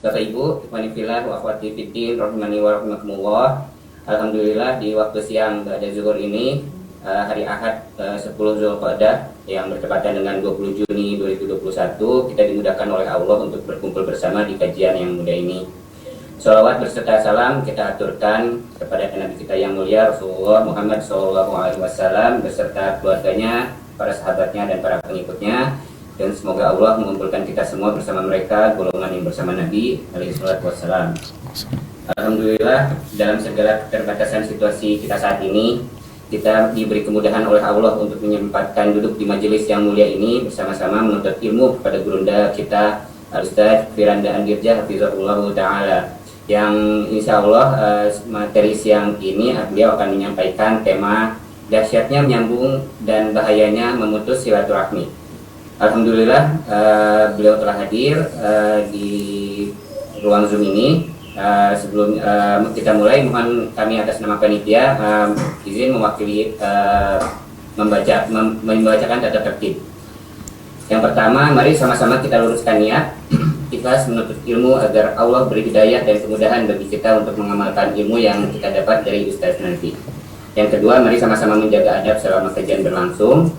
Bapak Ibu, ikhwani fillah wa akhwati fiddin, rahimani wa rahimakumullah. Alhamdulillah di waktu siang ba'da zuhur ini, hari Ahad 10 Zulqa'dah yang bertepatan dengan 20 Juni 2021, kita dimudahkan oleh Allah untuk berkumpul bersama di kajian yang mulia ini. Sholawat berserta salam kita aturkan kepada Nabi kita yang mulia Rasulullah Muhammad SAW beserta keluarganya, para sahabatnya dan para pengikutnya. Dan semoga Allah mengumpulkan kita semua bersama mereka, golongan yang bersama Nabi alaihissalam. Alhamdulillah, dalam segala keterbatasan situasi kita saat ini, kita diberi kemudahan oleh Allah untuk menyempatkan duduk di majelis yang mulia ini bersama-sama menuntut ilmu kepada gurunda kita Al-Ustaz Firanda Andirja Hafizahullah Ta'ala, yang insya Allah materi siang ini beliau akan menyampaikan tema dahsyatnya menyambung dan bahayanya memutus silaturahmi. Alhamdulillah beliau telah hadir di ruang Zoom ini. Sebelum kita mulai, mohon kami atas nama panitia izin mewakili membacakan tata tertib. Yang pertama, mari sama-sama kita luruskan niat ikhlas menuntut ilmu agar Allah beri hidayah dan kemudahan bagi kita untuk mengamalkan ilmu yang kita dapat dari Ustaz nanti. Yang kedua, mari sama-sama menjaga adab selama kajian berlangsung.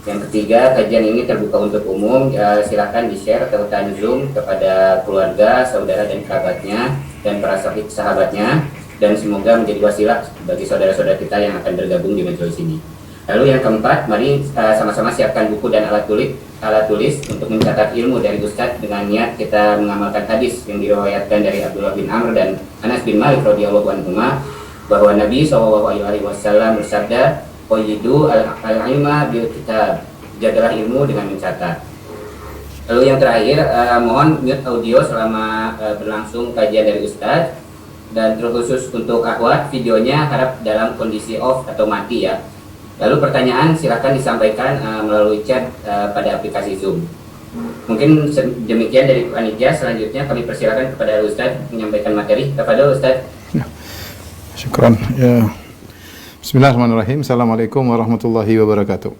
Yang ketiga, kajian ini terbuka untuk umum, silahkan di-share atau tanya Zoom kepada keluarga, saudara dan kerabatnya dan para sahabatnya, dan semoga menjadi wasilah bagi saudara-saudara kita yang akan bergabung di majelis ini. Lalu yang keempat, mari sama-sama siapkan buku dan alat tulis untuk mencatat ilmu dari Ustadz dengan niat kita mengamalkan hadis yang diriwayatkan dari Abdullah bin Amr dan Anas bin Malik radhiyallahu anhuma bahwa Nabi SAW bersabda, "Qayyidu al-ilma bil kitab." Jagalah ilmu dengan mencatat. Lalu yang terakhir, mohon mute audio selama berlangsung kajian dari Ustadz, dan terkhusus untuk akhwat, videonya harap dalam kondisi off atau mati ya. Lalu pertanyaan silakan disampaikan melalui chat pada aplikasi Zoom. Mungkin demikian dari panitia. Selanjutnya kami persilakan kepada Ustadz menyampaikan materi. Kepada Ustadz. Ya. Syukran. Ya. Bismillahirrahmanirrahim. Assalamualaikum warahmatullahi wabarakatuh.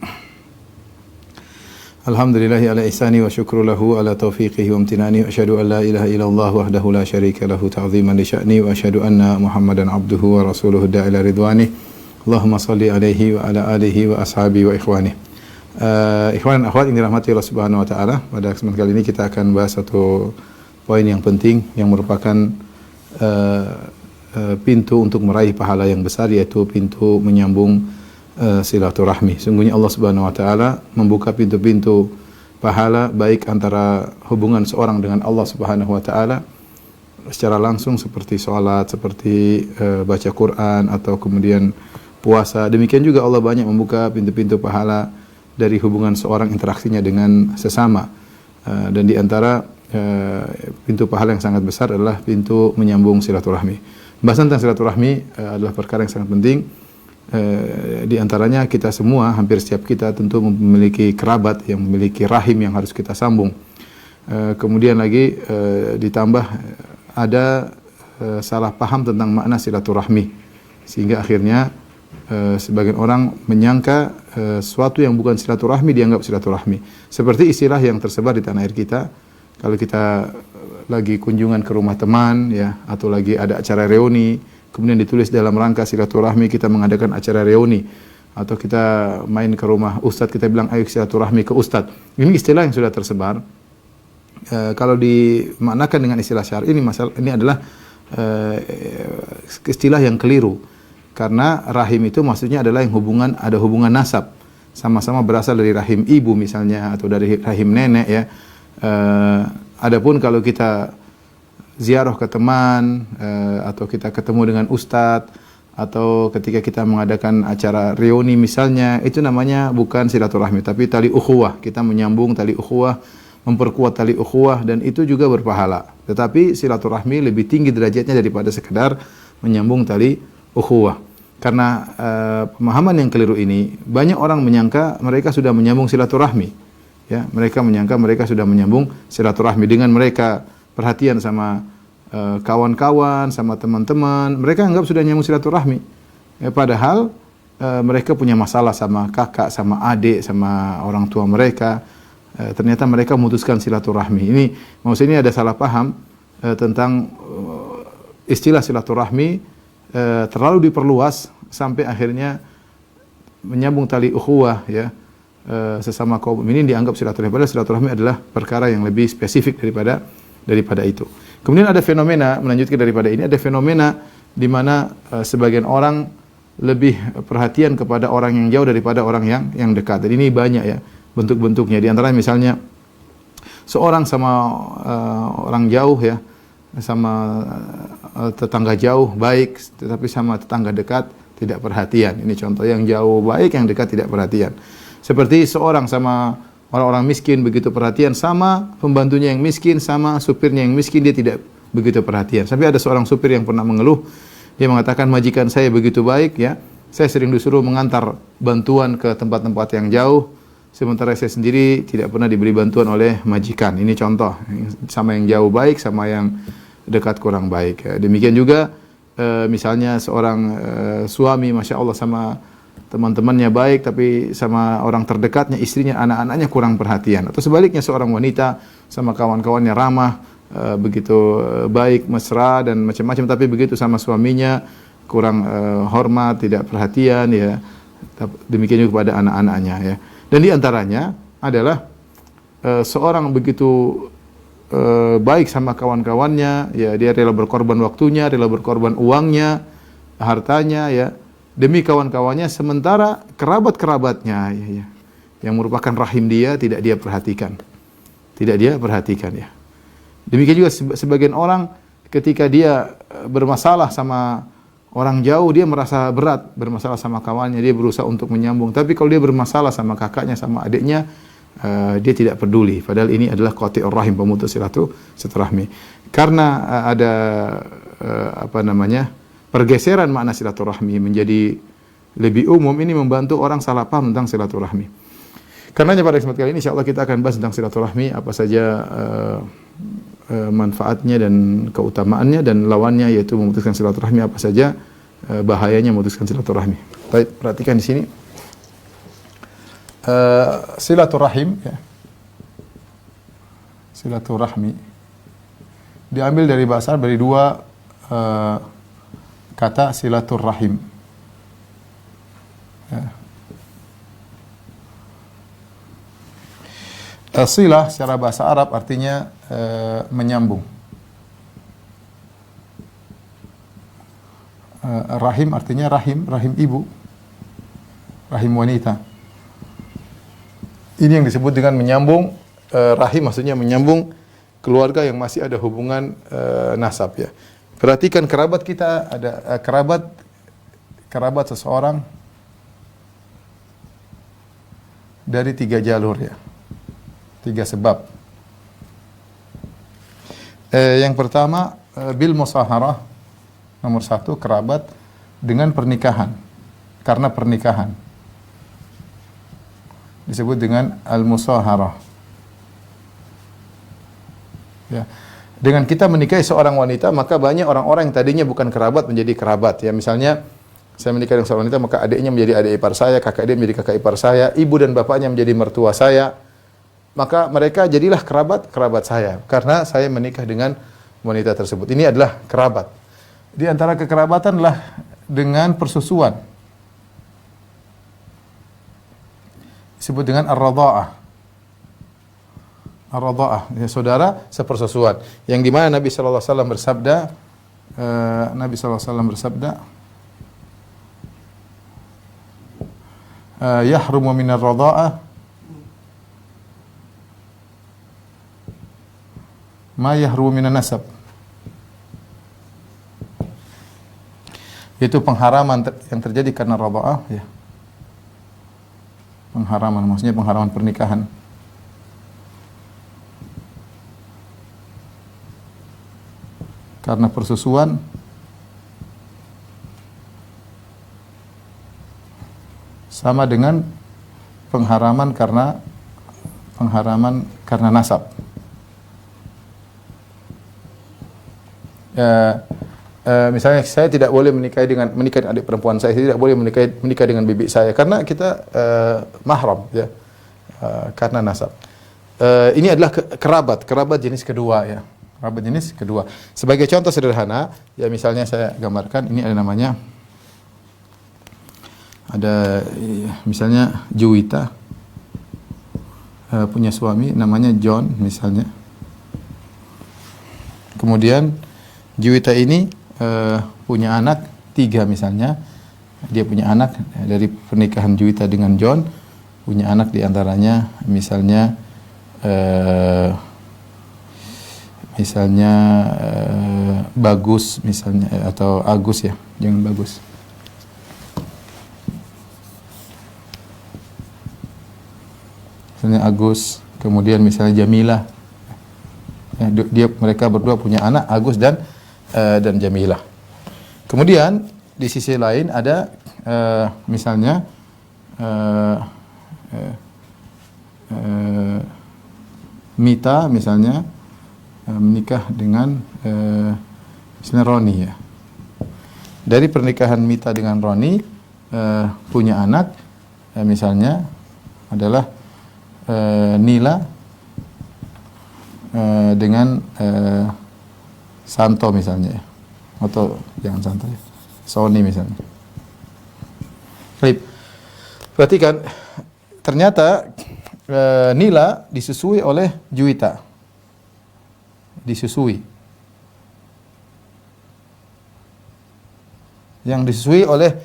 Alhamdulillahi ala ihsani wa syukru lahu ala taufiqihi wa amtinani wa asyhadu an la ilaha illallah wahdahu la syarika lahu ta'ziman li sya'ni wa asyhadu anna Muhammadan abduhu wa rasuluhu da'ila ridwani. Allahumma salli alaihi wa ala alihi wa ashabi wa ikhwani. Ikhwan dan akhwat yang dirahmati Allah Subhanahu wa taala, pada kesempatan kali ini kita akan bahas satu poin yang penting yang merupakan pintu untuk meraih pahala yang besar, yaitu pintu menyambung silaturahmi. Sungguhnya Allah Subhanahu wa taala membuka pintu-pintu pahala baik antara hubungan seorang dengan Allah Subhanahu wa taala secara langsung seperti salat, seperti baca Quran atau kemudian puasa. Demikian juga Allah banyak membuka pintu-pintu pahala dari hubungan seorang interaksinya dengan sesama. Dan di antara pintu pahala yang sangat besar adalah pintu menyambung silaturahmi. Pembahasan tentang silaturahmi adalah perkara yang sangat penting. Di antaranya kita semua, hampir setiap kita tentu memiliki kerabat yang memiliki rahim yang harus kita sambung. Kemudian lagi ditambah ada salah paham tentang makna silaturahmi, sehingga akhirnya sebagian orang menyangka sesuatu yang bukan silaturahmi dianggap silaturahmi. Seperti istilah yang tersebar di tanah air kita, kalau kita lagi kunjungan ke rumah teman ya, atau lagi ada acara reuni, kemudian ditulis dalam rangka silaturahmi kita mengadakan acara reuni, atau kita main ke rumah ustadz, kita bilang ayo silaturahmi ke ustadz. Ini istilah yang sudah tersebar. Kalau dimaknakan dengan istilah syar'i, ini adalah istilah yang keliru. Karena rahim itu maksudnya adalah yang ada hubungan nasab, sama-sama berasal dari rahim ibu misalnya, atau dari rahim nenek ya. Adapun kalau kita ziarah ke teman, atau kita ketemu dengan ustadz, atau ketika kita mengadakan acara reuni misalnya, itu namanya bukan silaturahmi, tapi tali ukhuwah. Kita menyambung tali ukhuwah, memperkuat tali ukhuwah, dan itu juga berpahala. Tetapi silaturahmi lebih tinggi derajatnya daripada sekedar menyambung tali ukhuwah. Karena pemahaman yang keliru ini, banyak orang menyangka mereka sudah menyambung silaturahmi. Ya, mereka menyangka mereka sudah menyambung silaturahmi dengan mereka perhatian sama kawan-kawan, sama teman-teman, mereka anggap sudah nyambung silaturahmi. Padahal mereka punya masalah sama kakak, sama adik, sama orang tua mereka. Ternyata mereka memutuskan silaturahmi. Ini maksudnya ada salah paham. tentang istilah silaturahmi terlalu diperluas sampai akhirnya menyambung tali ukhuwah ya sesama kaum mukminin dianggap silaturahmi. Padahal silaturahmi adalah perkara yang lebih spesifik daripada itu. Kemudian ada fenomena, melanjutkan daripada ini, ada fenomena di mana sebagian orang lebih perhatian kepada orang yang jauh daripada orang yang dekat. Dan ini banyak ya bentuk-bentuknya. Di antaranya misalnya seorang sama orang jauh ya, sama tetangga jauh baik, tetapi sama tetangga dekat tidak perhatian. Ini contoh, yang jauh baik, yang dekat tidak perhatian. Seperti seorang sama orang-orang miskin begitu perhatian, sama pembantunya yang miskin, sama supirnya yang miskin dia tidak begitu perhatian. Sampai ada seorang supir yang pernah mengeluh, dia mengatakan, majikan saya begitu baik ya, saya sering disuruh mengantar bantuan ke tempat-tempat yang jauh, sementara saya sendiri tidak pernah diberi bantuan oleh majikan. Ini contoh, sama yang jauh baik, sama yang dekat kurang baik. Demikian juga misalnya seorang suami, masya Allah, sama teman-temannya baik, tapi sama orang terdekatnya, istrinya, anak-anaknya kurang perhatian. Atau sebaliknya, seorang wanita sama kawan-kawannya ramah, begitu baik, mesra dan macam-macam, tapi begitu sama suaminya kurang hormat, tidak perhatian ya. Demikian juga kepada anak-anaknya ya. Dan di antaranya adalah seorang begitu baik sama kawan-kawannya, ya dia rela berkorban waktunya, rela berkorban uangnya, hartanya ya, demi kawan-kawannya, sementara kerabat-kerabatnya ya, yang merupakan rahim dia tidak dia perhatikan. Tidak dia perhatikan ya. Demikian juga sebagian orang ketika dia bermasalah sama orang jauh, dia merasa berat bermasalah sama kawannya, dia berusaha untuk menyambung. Tapi kalau dia bermasalah sama kakaknya, sama adiknya, dia tidak peduli. Padahal ini adalah qati'ur rahim, pemutus silaturahmi. Karena ada pergeseran makna silaturahmi menjadi lebih umum, ini membantu orang salah paham tentang silaturahmi. Karenanya pada kesempatan kali ini insyaallah kita akan bahas tentang silaturahmi, apa saja manfaatnya dan keutamaannya, dan lawannya yaitu memutuskan silaturahmi apa saja bahayanya memutuskan silaturahmi. Baik, perhatikan di sini. Silaturahim ya. Silaturahmi diambil dari bahasa dari dua kata silaturahim ya. Silah secara bahasa Arab artinya menyambung. Rahim artinya rahim ibu, rahim wanita. Ini yang disebut dengan menyambung. Rahim maksudnya menyambung keluarga yang masih ada hubungan nasab ya. Perhatikan kerabat kita, ada kerabat seseorang dari 3 jalur ya. 3 sebab. Yang pertama bil musaharah, nomor 1 kerabat dengan pernikahan, karena pernikahan disebut dengan al-musaharah ya. Dengan kita menikahi seorang wanita, maka banyak orang-orang yang tadinya bukan kerabat menjadi kerabat ya. Misalnya saya menikah dengan seorang wanita, maka adiknya menjadi adik ipar saya, kakak dia menjadi kakak ipar saya, ibu dan bapaknya menjadi mertua saya. Maka mereka jadilah kerabat saya karena saya menikah dengan wanita tersebut. Ini adalah kerabat. Di antara kekerabatanlah dengan persusuan. Disebut dengan ar-radha'ah. Ar-radha'ah, ya, saudara sepersusuan. Yang di mana Nabi sallallahu alaihi wasallam bersabda, yahrumu minar radha'ah ma yahrumu minan nasab. Itu pengharaman yang terjadi karena radha'ah ya. Pengharaman maksudnya pengharaman pernikahan. Karena persusuan sama dengan pengharaman karena nasab. Misalnya saya tidak boleh menikah dengan adik perempuan saya tidak boleh menikah dengan bibi saya karena kita mahram ya, karena nasab. Ini adalah kerabat jenis kedua ya. kerabat jenis kedua. Sebagai contoh sederhana, ya misalnya saya gambarkan ini ada namanya misalnya Juwita punya suami namanya John misalnya. Kemudian Juwita ini punya anak 3 misalnya. Dia punya anak dari pernikahan Juwita dengan John, punya anak diantaranya misalnya Bagus misalnya atau Agus ya, jangan Bagus. Misalnya Agus, kemudian misalnya Jamilah. Ya, mereka berdua punya anak Agus dan Jamilah. Kemudian di sisi lain ada misalnya Mita misalnya menikah dengan misalnya Roni ya. Dari pernikahan Mita dengan Roni punya anak misalnya adalah Nila dengan Santo misalnya ya. Atau jangan Santo ya. Sony misalnya. Baik. Perhatikan ternyata Nila disusui oleh Juwita. Disusui. Yang disusui oleh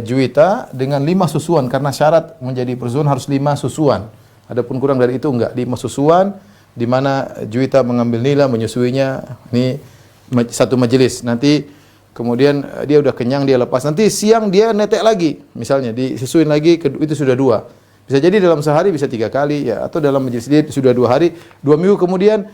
Juwita dengan 5 susuan karena syarat menjadi persusuan harus 5 susuan. Adapun kurang dari itu enggak, 5 susuan di mana Juwita mengambil Nila menyusuinya ini satu majelis. Nanti kemudian dia udah kenyang, dia lepas. Nanti siang dia netek lagi, misalnya disusuin lagi, itu sudah 2. Bisa jadi dalam sehari bisa 3 kali, ya, atau dalam majelis dia sudah 2 hari, 2 minggu kemudian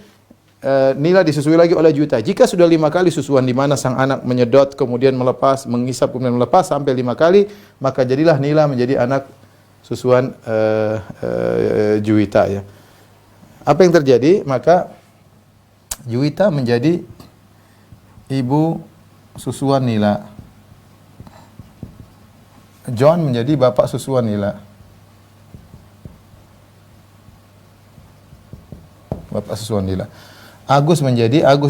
Nila disusui lagi oleh Juwita. Jika sudah 5 kali susuan di mana sang anak menyedot, kemudian melepas, mengisap, kemudian melepas sampai 5 kali, maka jadilah Nila menjadi anak susuan Juwita. Ya. Apa yang terjadi? Maka Juwita menjadi ibu susuan Nila. John menjadi bapak susuan Nila. Bapak susuan Nila. Agus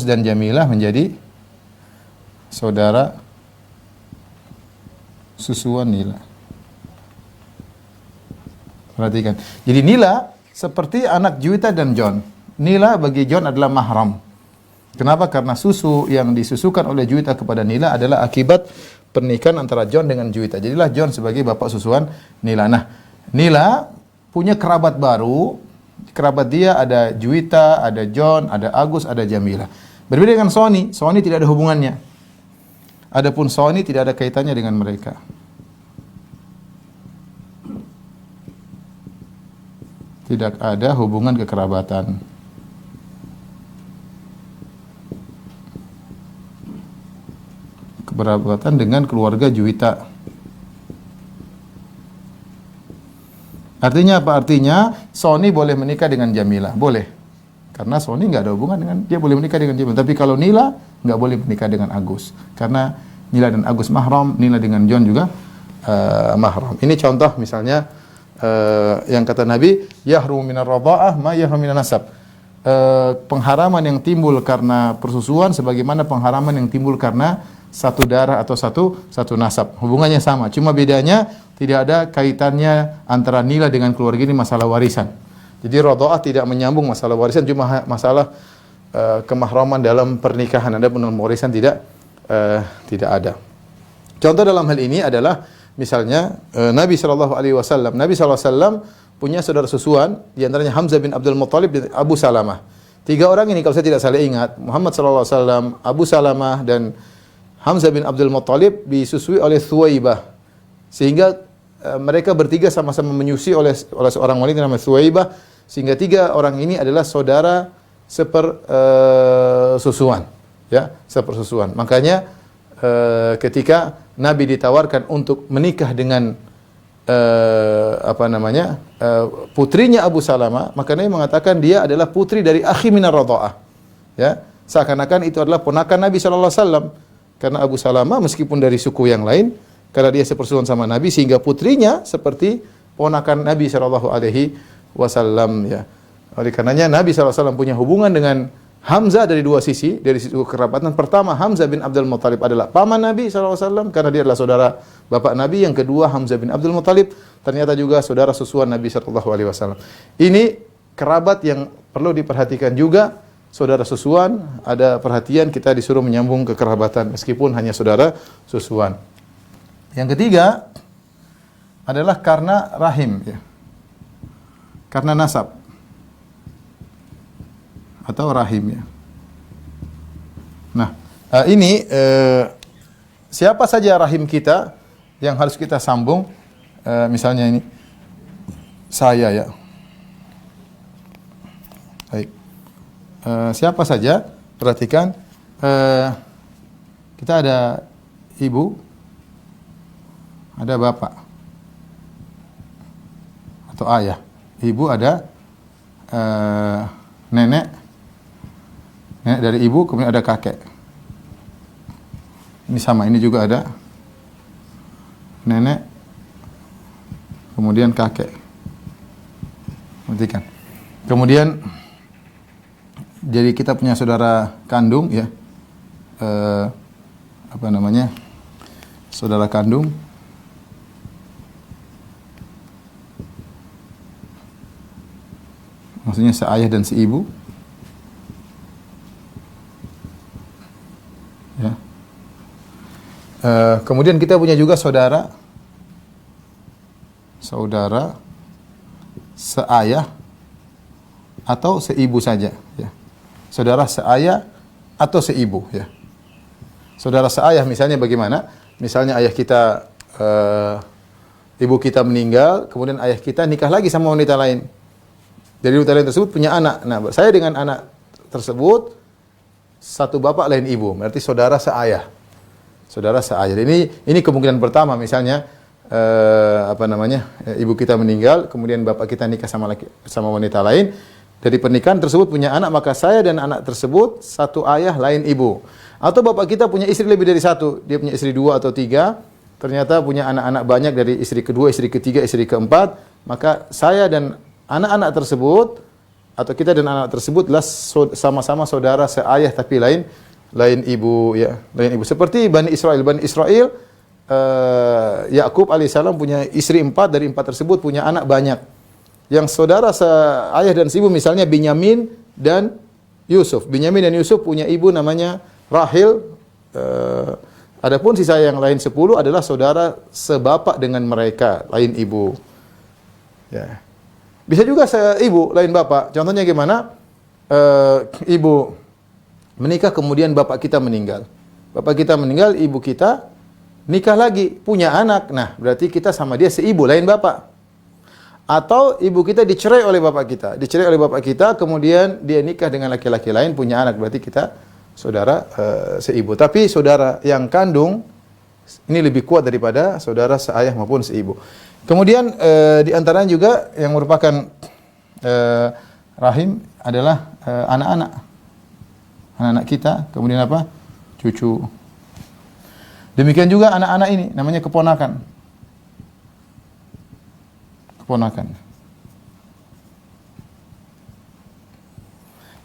dan Jamilah menjadi saudara susuan Nila. Perhatikan. Jadi Nila seperti anak Juwita dan John. Nila bagi John adalah mahram. Kenapa? Karena susu yang disusukan oleh Juwita kepada Nila adalah akibat pernikahan antara John dengan Juwita. Jadilah John sebagai bapak susuan Nila. Nah, Nila punya kerabat baru. Kerabat dia ada Juwita, ada John, ada Agus, ada Jamilah. Berbeda dengan Sony. Sony tidak ada hubungannya. Adapun Sony tidak ada kaitannya dengan mereka. Tidak ada hubungan kekerabatan. Kekerabatan dengan keluarga Juwita. Artinya apa? Artinya Sony boleh menikah dengan Jamilah, boleh. Karena Sony nggak ada hubungan dengan dia, boleh menikah dengan Jamilah. Tapi kalau Nila nggak boleh menikah dengan Agus, karena Nila dan Agus mahram, Nila dengan John juga mahram. Ini contoh misalnya yang kata Nabi, yahrum minar radha'ah ma yahrum minan nasab. Pengharaman yang timbul karena persusuan sebagaimana pengharaman yang timbul karena satu darah atau satu nasab. Hubungannya sama, cuma bedanya tidak ada kaitannya antara Nila dengan keluarga ini masalah warisan. Jadi radha'ah tidak menyambung masalah warisan, cuma masalah kemahraman dalam pernikahan. Ada dalam warisan tidak ada. Contoh dalam hal ini adalah misalnya Nabi sallallahu alaihi wasallam. Nabi sallallahu alaihi wasallam punya saudara susuan, di antaranya Hamzah bin Abdul Muttalib dan Abu Salamah. 3 orang ini kalau saya tidak salah ingat, Muhammad sallallahu alaihi wasallam, Abu Salamah dan Hamzah bin Abdul Muttalib disusui oleh Thuwaibah. Sehingga mereka bertiga sama-sama menyusui oleh seorang wanita namanya Thuwaibah, sehingga 3 orang ini adalah saudara sepersusuan, ya, sepersusuan. Makanya ketika Nabi ditawarkan untuk menikah dengan putrinya Abu Salamah, maka Nabi mengatakan dia adalah putri dari akhi minar radha'ah. Ya, seakan-akan itu adalah ponakan Nabi sallallahu alaihi wasallam. Karena Abu Salamah meskipun dari suku yang lain, karena dia sepersusuan sama Nabi, sehingga putrinya seperti ponakan Nabi sallallahu alaihi wasallam, ya. Oleh karenanya Nabi sallallahu alaihi wasallam punya hubungan dengan Hamzah dari dua sisi, dari sisi kekerabatan. Pertama, Hamzah bin Abdul Muthalib adalah paman Nabi SAW, karena dia adalah saudara bapak Nabi. Yang kedua, Hamzah bin Abdul Muthalib ternyata juga saudara susuan Nabi SAW. Ini kerabat yang perlu diperhatikan juga, saudara susuan, ada perhatian, kita disuruh menyambung kekerabatan, meskipun hanya saudara susuan. Yang ketiga adalah karena rahim, ya. Karena nasab atau rahim, ya. Nah, ini siapa saja rahim kita yang harus kita sambung? Misalnya ini saya, ya. Baik. Siapa saja? Perhatikan, kita ada ibu, ada bapak atau ayah. Ibu ada nenek dari ibu, kemudian ada kakek. Ini sama, ini juga ada nenek, kemudian kakek. Perhatikan. Kemudian jadi kita punya saudara kandung, ya. Apa namanya? Saudara kandung. Maksudnya seayah dan seibu. Ya. Kemudian kita punya juga saudara seayah atau seibu saja, ya. Saudara seayah atau seibu, ya. Saudara seayah misalnya bagaimana? Misalnya ayah kita, ibu kita meninggal, kemudian ayah kita nikah lagi sama wanita lain. Dari wanita lain tersebut punya anak. Nah, saya dengan anak tersebut satu bapak lain ibu, berarti saudara seayah. Saudara seayah. Ini kemungkinan pertama, misalnya ibu kita meninggal, kemudian bapak kita nikah sama wanita lain. Dari pernikahan tersebut punya anak, maka saya dan anak tersebut satu ayah lain ibu. Atau bapak kita punya istri lebih dari satu, dia punya istri 2 atau 3, ternyata punya anak-anak banyak dari istri kedua, istri ketiga, istri keempat, maka saya dan anak-anak tersebut atau kita dan anak tersebut adalah sama-sama saudara seayah tapi lain ibu, ya, lain ibu. Seperti Bani Israel, Yakub alaihissalam punya istri 4, dari 4 tersebut punya anak banyak. Yang saudara seayah dan seibu misalnya Binyamin dan Yusuf. Binyamin dan Yusuf punya ibu namanya Rahil. Adapun sisa yang lain 10 adalah saudara sebapak dengan mereka, lain ibu. Ya. Bisa juga seibu, lain bapak. Contohnya gimana? Ibu menikah kemudian bapak kita meninggal. Bapak kita meninggal, ibu kita nikah lagi, punya anak. Nah, berarti kita sama dia seibu, lain bapak. Atau ibu kita dicerai oleh bapak kita, kemudian dia nikah dengan laki-laki lain, punya anak, berarti kita saudara seibu. Tapi saudara yang kandung ini lebih kuat daripada saudara seayah maupun seibu. Kemudian di antaranya juga yang merupakan rahim adalah anak-anak kita, kemudian apa? Cucu. Demikian juga anak-anak ini namanya keponakan.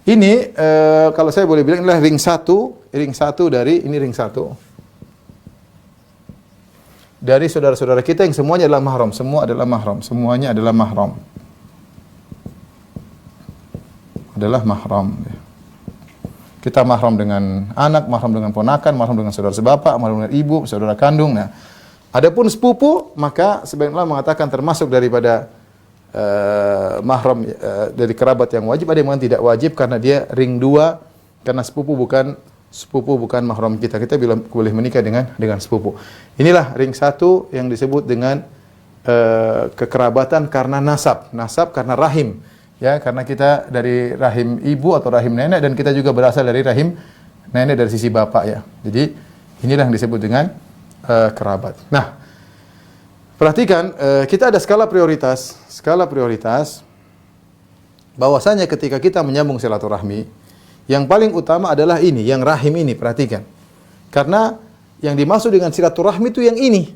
Ini kalau saya boleh bilang inilah ring satu dari ring satu dari saudara-saudara kita yang semuanya adalah mahram, semuanya adalah mahram. Kita mahram dengan anak, mahram dengan ponakan, mahram dengan saudara sebapak, mahram dengan ibu, saudara kandung. Nah, adapun sepupu, maka sebagian ulama mengatakan termasuk daripada mahram dari kerabat yang wajib. Ada yang mengatakan tidak wajib karena dia ring 2, karena sepupu bukan mahram kita. Kita boleh menikah dengan sepupu. Inilah ring 1 yang disebut dengan kekerabatan karena nasab karena rahim. Ya, karena kita dari rahim ibu atau rahim nenek, dan kita juga berasal dari rahim nenek dari sisi bapak, ya. Jadi inilah yang disebut dengan kerabat. Nah, perhatikan, kita ada skala prioritas bahwasanya ketika kita menyambung silaturahmi, yang paling utama adalah ini, yang rahim ini, perhatikan. Karena yang dimaksud dengan silaturahmi itu yang ini.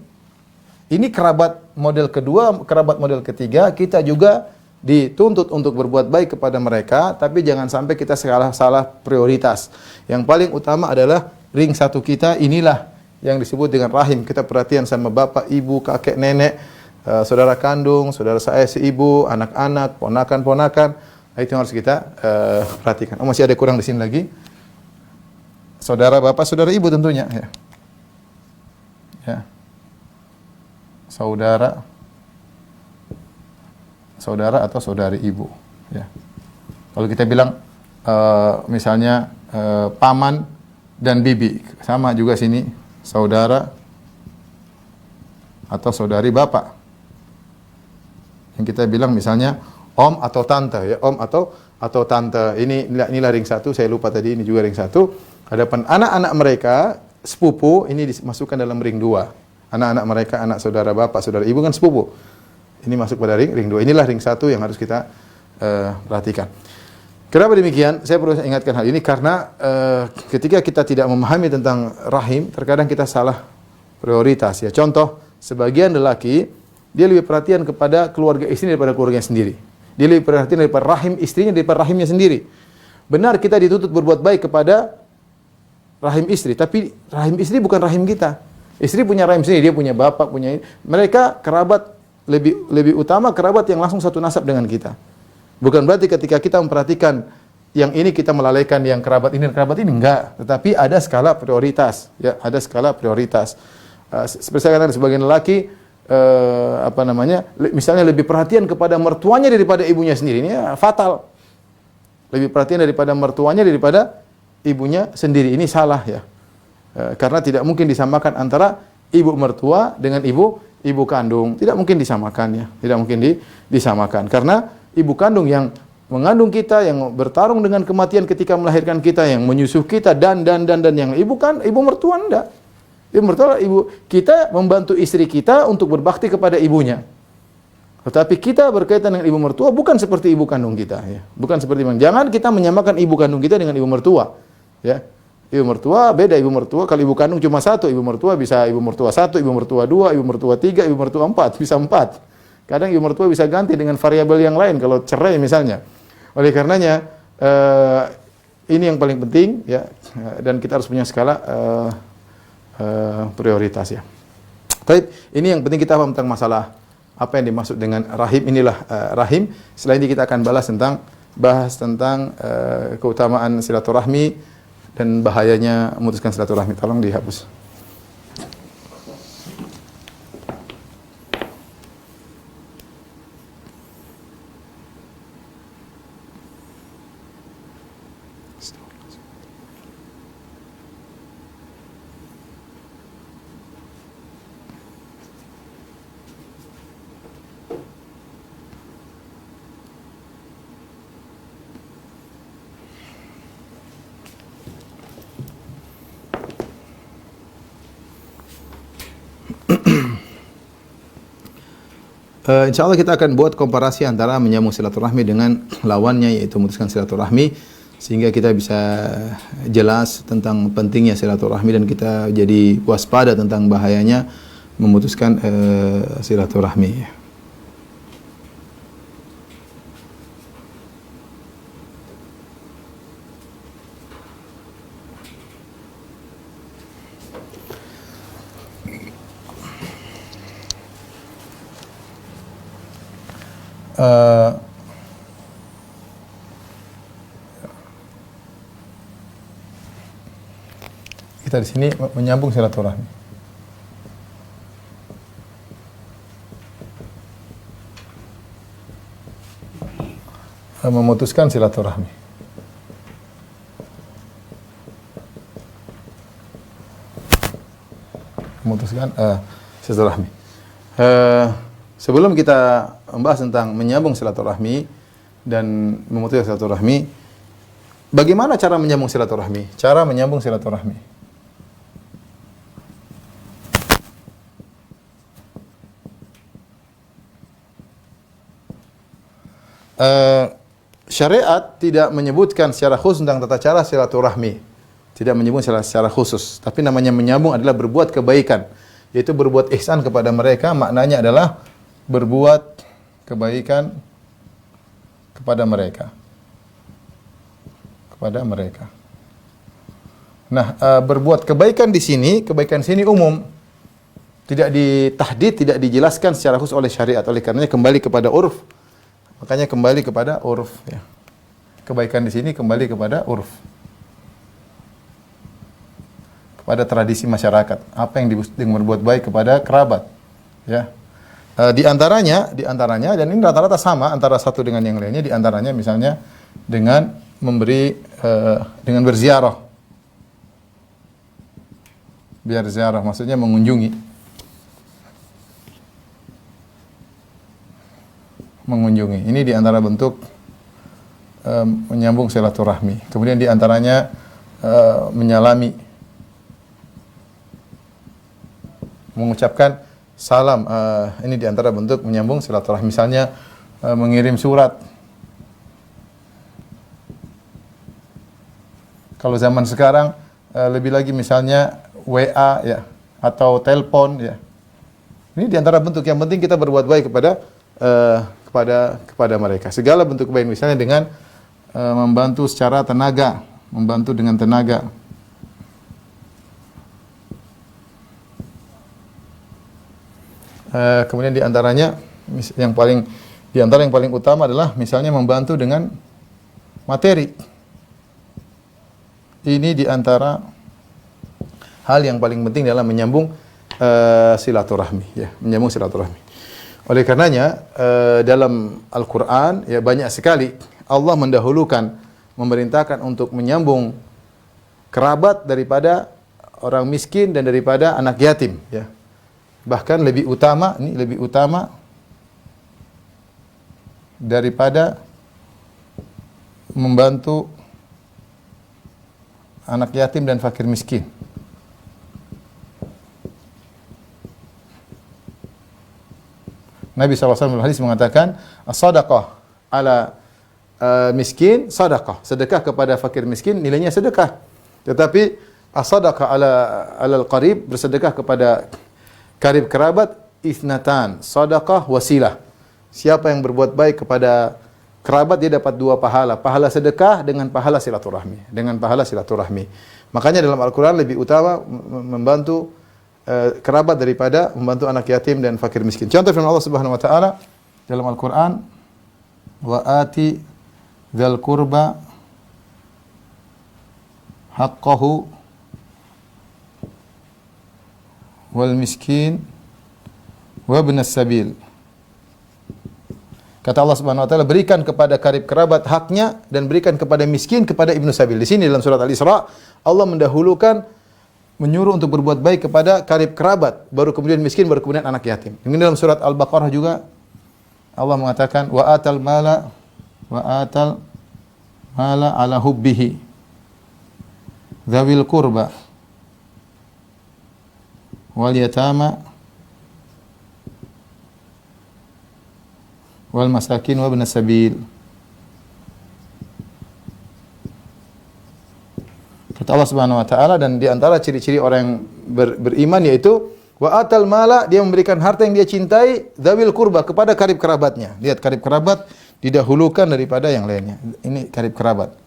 Ini kerabat model kedua, kerabat model ketiga, kita juga dituntut untuk berbuat baik kepada mereka, tapi jangan sampai kita salah prioritas. Yang paling utama adalah ring satu kita, inilah yang disebut dengan rahim. Kita perhatian sama bapak, ibu, kakek, nenek, saudara kandung, saudara saya seibu, anak-anak, ponakan-ponakan. Itu yang harus kita perhatikan. Oh, masih ada kurang di sini lagi. Saudara bapak, saudara ibu tentunya. Ya. Saudara atau saudari ibu. Ya. Kalau kita bilang misalnya paman dan bibi, sama juga sini saudara atau saudari bapak. Yang kita bilang misalnya om atau tante, ya, om atau tante. Inilah ring satu, saya lupa tadi, ini juga ring satu. Hadapan anak-anak mereka, sepupu, ini dimasukkan dalam ring 2. Anak-anak mereka, anak saudara bapak, saudara ibu kan sepupu. Ini masuk pada ring 2. Inilah ring 1 yang harus kita perhatikan. Kenapa demikian? Saya perlu ingatkan hal ini karena ketika kita tidak memahami tentang rahim, terkadang kita salah prioritas. Ya, contoh, sebagian lelaki dia lebih perhatian kepada keluarga istri daripada keluarganya sendiri. Dia lebih perhatian daripada rahim istrinya daripada rahimnya sendiri. Benar kita dituntut berbuat baik kepada rahim istri, tapi rahim istri bukan rahim kita. Istri punya rahim sendiri, dia punya bapak, punya mereka kerabat, lebih utama kerabat yang langsung satu nasab dengan kita. Bukan berarti ketika kita memperhatikan yang ini kita melalaikan yang kerabat ini enggak, tetapi ada skala prioritas, ya, ada skala prioritas. Seperti saya katakan sebagian lelaki misalnya lebih perhatian kepada mertuanya daripada ibunya sendiri. Ini fatal. Lebih perhatian daripada mertuanya daripada ibunya sendiri. Ini salah, ya. Karena tidak mungkin disamakan antara ibu mertua dengan ibu kandung. Tidak mungkin disamakan, ya. Tidak mungkin disamakan. Karena ibu kandung yang mengandung kita, yang bertarung dengan kematian ketika melahirkan kita, yang menyusuh kita dan yang ibu mertua enggak. Ibu mertua, kita membantu istri kita untuk berbakti kepada ibunya. Tetapi kita berkaitan dengan ibu mertua bukan seperti ibu kandung kita, ya. Bukan seperti jangan kita menyamakan ibu kandung kita dengan ibu mertua, ya. Ibu mertua beda, ibu mertua kalau ibu kandung cuma satu, ibu mertua bisa ibu mertua 1, ibu mertua 2, ibu mertua 3, ibu mertua 4, bisa 4. Kadang ibu mertua bisa ganti dengan variabel yang lain kalau cerai misalnya. Oleh karenanya ini yang paling penting, ya, dan kita harus punya skala prioritas, ya. Tapi ini yang penting kita paham tentang masalah apa yang dimaksud dengan rahim. Inilah rahim. Selain ini kita akan bahas tentang keutamaan silaturahmi dan bahayanya memutuskan silaturahmi. Tolong dihapus. InsyaAllah kita akan buat komparasi antara menyambung silaturahmi dengan lawannya, yaitu memutuskan silaturahmi, sehingga kita bisa jelas tentang pentingnya silaturahmi dan kita jadi waspada tentang bahayanya memutuskan silaturahmi. Kita di sini menyambung silaturahmi. Memutuskan silaturahmi. Memutuskan silaturahmi. Sebelum kita membahas tentang menyambung silaturahmi dan memutuskan silaturahmi, bagaimana cara menyambung silaturahmi? Cara menyambung silaturahmi. Syariat tidak menyebutkan secara khusus tentang tata cara silaturahmi. Tidak menyebut secara khusus. Tapi namanya menyambung adalah berbuat kebaikan. Yaitu berbuat ihsan kepada mereka. Maknanya adalah berbuat kebaikan kepada mereka. Kepada mereka. Nah, berbuat kebaikan di sini, kebaikan sini umum. Tidak ditahdid, tidak dijelaskan secara khusus oleh syariat. Oleh karenanya kembali kepada urf. Makanya kembali kepada urf, ya. Kebaikan di sini kembali kepada urf. Kepada tradisi masyarakat. Apa yang dengan berbuat baik kepada kerabat, ya. Di antaranya dan ini rata-rata sama antara satu dengan yang lainnya. Di antaranya misalnya dengan memberi dengan berziarah. Biar ziarah maksudnya mengunjungi. Ini di antara bentuk menyambung silaturahmi. Kemudian di antaranya menyalami, mengucapkan salam. Ini di antara bentuk menyambung silaturahmi. Misalnya mengirim surat. Kalau zaman sekarang lebih lagi misalnya WA, ya, atau telepon, ya. Ini di antara bentuk yang penting kita berbuat baik kepada mereka. Segala bentuk kebaikan, misalnya dengan membantu secara tenaga, membantu dengan tenaga. Kemudian di antaranya yang paling utama adalah misalnya membantu dengan materi. Ini di antara hal yang paling penting dalam menyambung silaturahmi, ya, menyambung silaturahmi. Oleh karenanya dalam Al-Qur'an, ya, banyak sekali Allah mendahulukan, memerintahkan untuk menyambung kerabat daripada orang miskin dan daripada anak yatim, ya. Bahkan lebih utama daripada membantu anak yatim dan fakir miskin. Nabi SAW dalam hadis mengatakan, as-sadaqah ala miskin sadaqah. Sedekah kepada fakir miskin nilainya sedekah. Tetapi as-sadaqah ala al-qarib, bersedekah kepada karib kerabat, isnatan, sadaqah wasilah. Siapa yang berbuat baik kepada kerabat dia dapat dua pahala, pahala sedekah dengan pahala silaturahmi. Makanya dalam Al-Qur'an lebih utama membantu kerabat daripada membantu anak yatim dan fakir miskin. Contoh firman Allah Subhanahu wa taala dalam Al-Qur'an, wa ati dzal qurba haqqahu wal miskin wa ibnas sabil. Kata Allah Subhanahu wa taala, berikan kepada karib kerabat haknya dan berikan kepada miskin, kepada ibnu sabil. Di sini dalam surat Al-Isra Allah mendahulukan, menyuruh untuk berbuat baik kepada karib kerabat, baru kemudian miskin, baru kemudian anak yatim. Ini dalam surat Al-Baqarah juga Allah mengatakan, wa atal mala ala hubbihi dzawil qurba wal yatama wal masakin wa ibnas sabil. Kata Allah Subhanahu wa taala, dan di antara ciri-ciri orang yang beriman yaitu wa atal mala, dia memberikan harta yang dia cintai, dzawil qurba, kepada karib kerabatnya. Lihat, karib kerabat didahulukan daripada yang lainnya. Ini karib kerabat.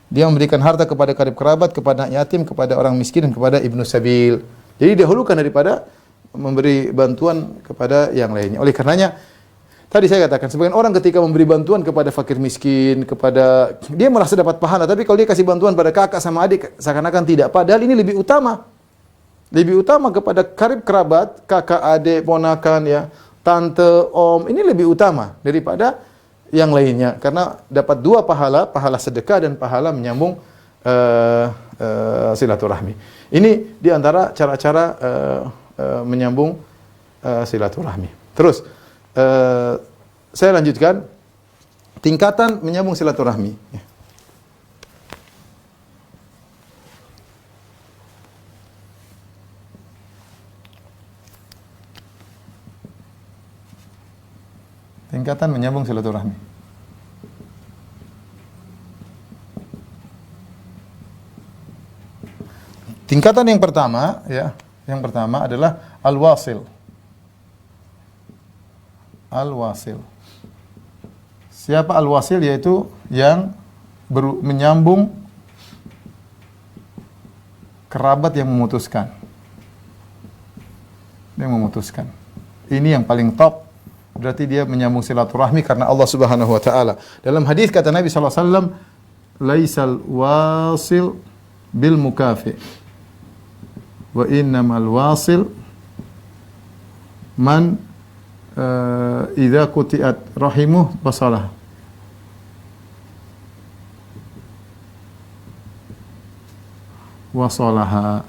Dia memberikan harta kepada karib kerabat, kepada yatim, kepada orang miskin, dan kepada ibnu sabil. Jadi didahulukan daripada memberi bantuan kepada yang lainnya. Oleh karenanya tadi saya katakan, sebagian orang ketika memberi bantuan kepada fakir miskin, kepada dia merasa dapat pahala, tapi kalau dia kasih bantuan pada kakak sama adik, seakan-akan tidak. Padahal ini lebih utama. Lebih utama kepada karib kerabat, kakak, adik, ponakan, ya, tante, om, ini lebih utama daripada yang lainnya. Karena dapat dua pahala, pahala sedekah dan pahala menyambung silaturahmi. Ini di antara cara-cara menyambung silaturahmi. Terus saya lanjutkan tingkatan menyambung silaturahmi. Tingkatan menyambung silaturahmi. Tingkatan yang pertama, ya, yang pertama adalah al-wasil. Al-wasil, Siapa al-wasil? Yaitu yang menyambung kerabat yang memutuskan. Yang memutuskan. Ini yang paling top. Berarti dia menyambung silaturahmi karena Allah Subhanahu wa taala. Dalam hadis kata Nabi sallallahu alaihi wasallam, "Laisal wasil bil mukafi. Wa innamal wasil man idza quti'at rahimuh wasalah." Wasalaha.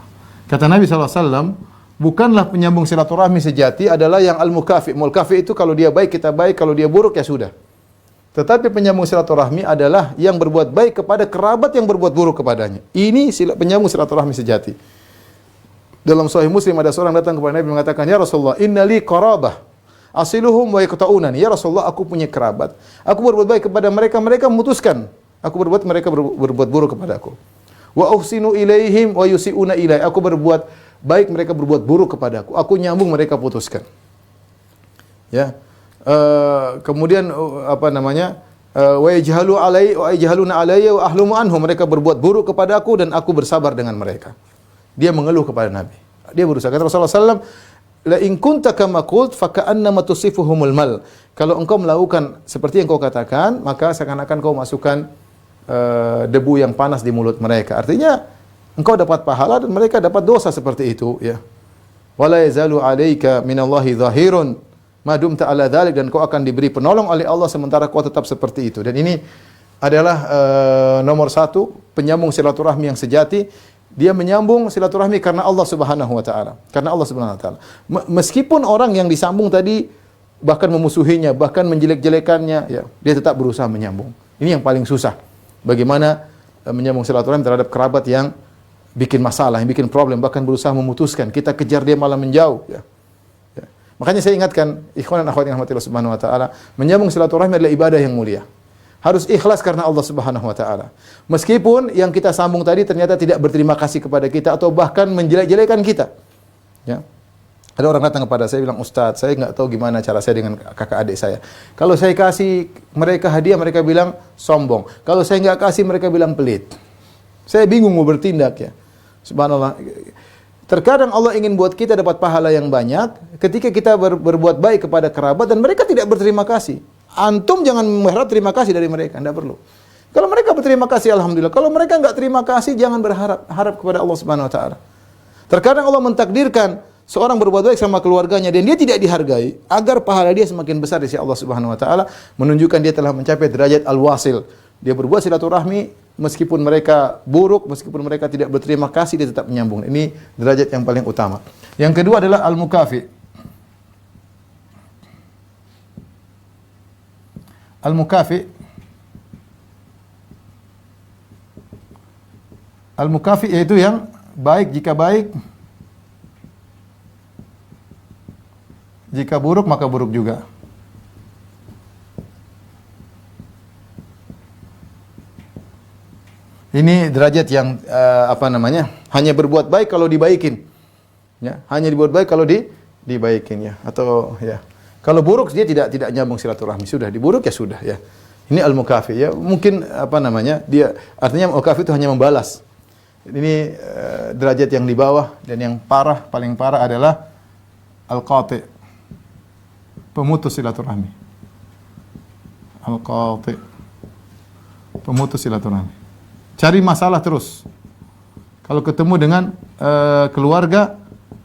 Kata Nabi SAW, bukanlah penyambung silaturahmi sejati adalah yang al-mukafi. Mukafi itu kalau dia baik kita baik, kalau dia buruk ya sudah. Tetapi penyambung silaturahmi adalah yang berbuat baik kepada kerabat yang berbuat buruk kepadanya. Ini penyambung silaturahmi sejati. Dalam Sahih Muslim ada seorang datang kepada Nabi mengatakan, "Ya Rasulullah, innali qarabah asiluhum wa yaqta'unani." Ya Rasulullah, aku punya kerabat. Aku berbuat baik kepada mereka, mereka memutuskan. Mereka berbuat buruk kepada aku. Wa uhsinu ilaihim wa yusiuna ilai. Aku berbuat baik, mereka berbuat buruk kepadaku. Aku nyambung, mereka putuskan. Ya. Kemudian apa namanya? Wa yajhaluna alayya wa ahlumu anhum. Mereka berbuat buruk kepadaku dan aku bersabar dengan mereka. Dia mengeluh kepada Nabi. Dia berusaha. Kata Rasulullah SAW, la in kunta kama qult fa ka'annama tusifuhumul mal. Kalau engkau melakukan seperti yang kau katakan, maka seakan-akan kau masukkan debu yang panas di mulut mereka. Artinya engkau dapat pahala dan mereka dapat dosa seperti itu, ya. Wala yazalu 'alaika minallahi dhahirun ma dumta 'ala dzalik, dan kau akan diberi penolong oleh Allah sementara kau tetap seperti itu. Dan ini adalah nomor satu penyambung silaturahmi yang sejati. Dia menyambung silaturahmi karena Allah Subhanahu wa taala. Karena Allah Subhanahu wa taala. Meskipun orang yang disambung tadi bahkan memusuhinya, bahkan menjelek-jelekannya, ya, dia tetap berusaha menyambung. Ini yang paling susah. Bagaimana menyambung silaturahmi terhadap kerabat yang bikin masalah, yang bikin problem, bahkan berusaha memutuskan. Kita kejar dia malah menjauh. Ya. Ya. Makanya saya ingatkan, ikhwan dan akhwat yang rahmatillah subhanahu wa ta'ala, menyambung silaturahmi adalah ibadah yang mulia. Harus ikhlas karena Allah Subhanahu wa taala. Meskipun yang kita sambung tadi ternyata tidak berterima kasih kepada kita atau bahkan menjelek-jelekan kita. Ya. Ada orang datang kepada saya bilang, "Ustaz, saya enggak tahu gimana cara saya dengan kakak adik saya. Kalau saya kasih mereka hadiah, mereka bilang sombong. Kalau saya enggak kasih, mereka bilang pelit." Saya bingung mau bertindak, ya. Subhanallah. Terkadang Allah ingin buat kita dapat pahala yang banyak ketika kita berbuat baik kepada kerabat dan mereka tidak berterima kasih. Antum jangan berharap terima kasih dari mereka, tidak perlu. Kalau mereka berterima kasih, alhamdulillah. Kalau mereka enggak terima kasih, jangan harap kepada Allah Subhanahu wa taala. Terkadang Allah mentakdirkan seorang berbuat baik sama keluarganya dan dia tidak dihargai agar pahala dia semakin besar di sisi Allah Subhanahu wa taala, menunjukkan dia telah mencapai derajat al-wasil. Dia berbuat silaturahmi meskipun mereka buruk, meskipun mereka tidak berterima kasih, dia tetap menyambung. Ini derajat yang paling utama. Yang kedua adalah al-mukafi. Al-mukafi Al-mukafi yaitu yang baik jika baik, jika buruk maka buruk juga. Ini derajat yang hanya berbuat baik kalau dibaikin. Ya, hanya dibuat baik kalau dibaikin, ya. Atau ya. Kalau buruk dia tidak nyambung silaturahmi, sudah diburuk ya sudah, ya. Ini al-mukafi, ya. Mungkin dia artinya al-mukafi itu hanya membalas. Ini derajat yang di bawah, dan yang paling parah adalah al-qati, pemutus silaturahmi. Al-qati, pemutus silaturahmi. Cari masalah terus. Kalau ketemu dengan keluarga,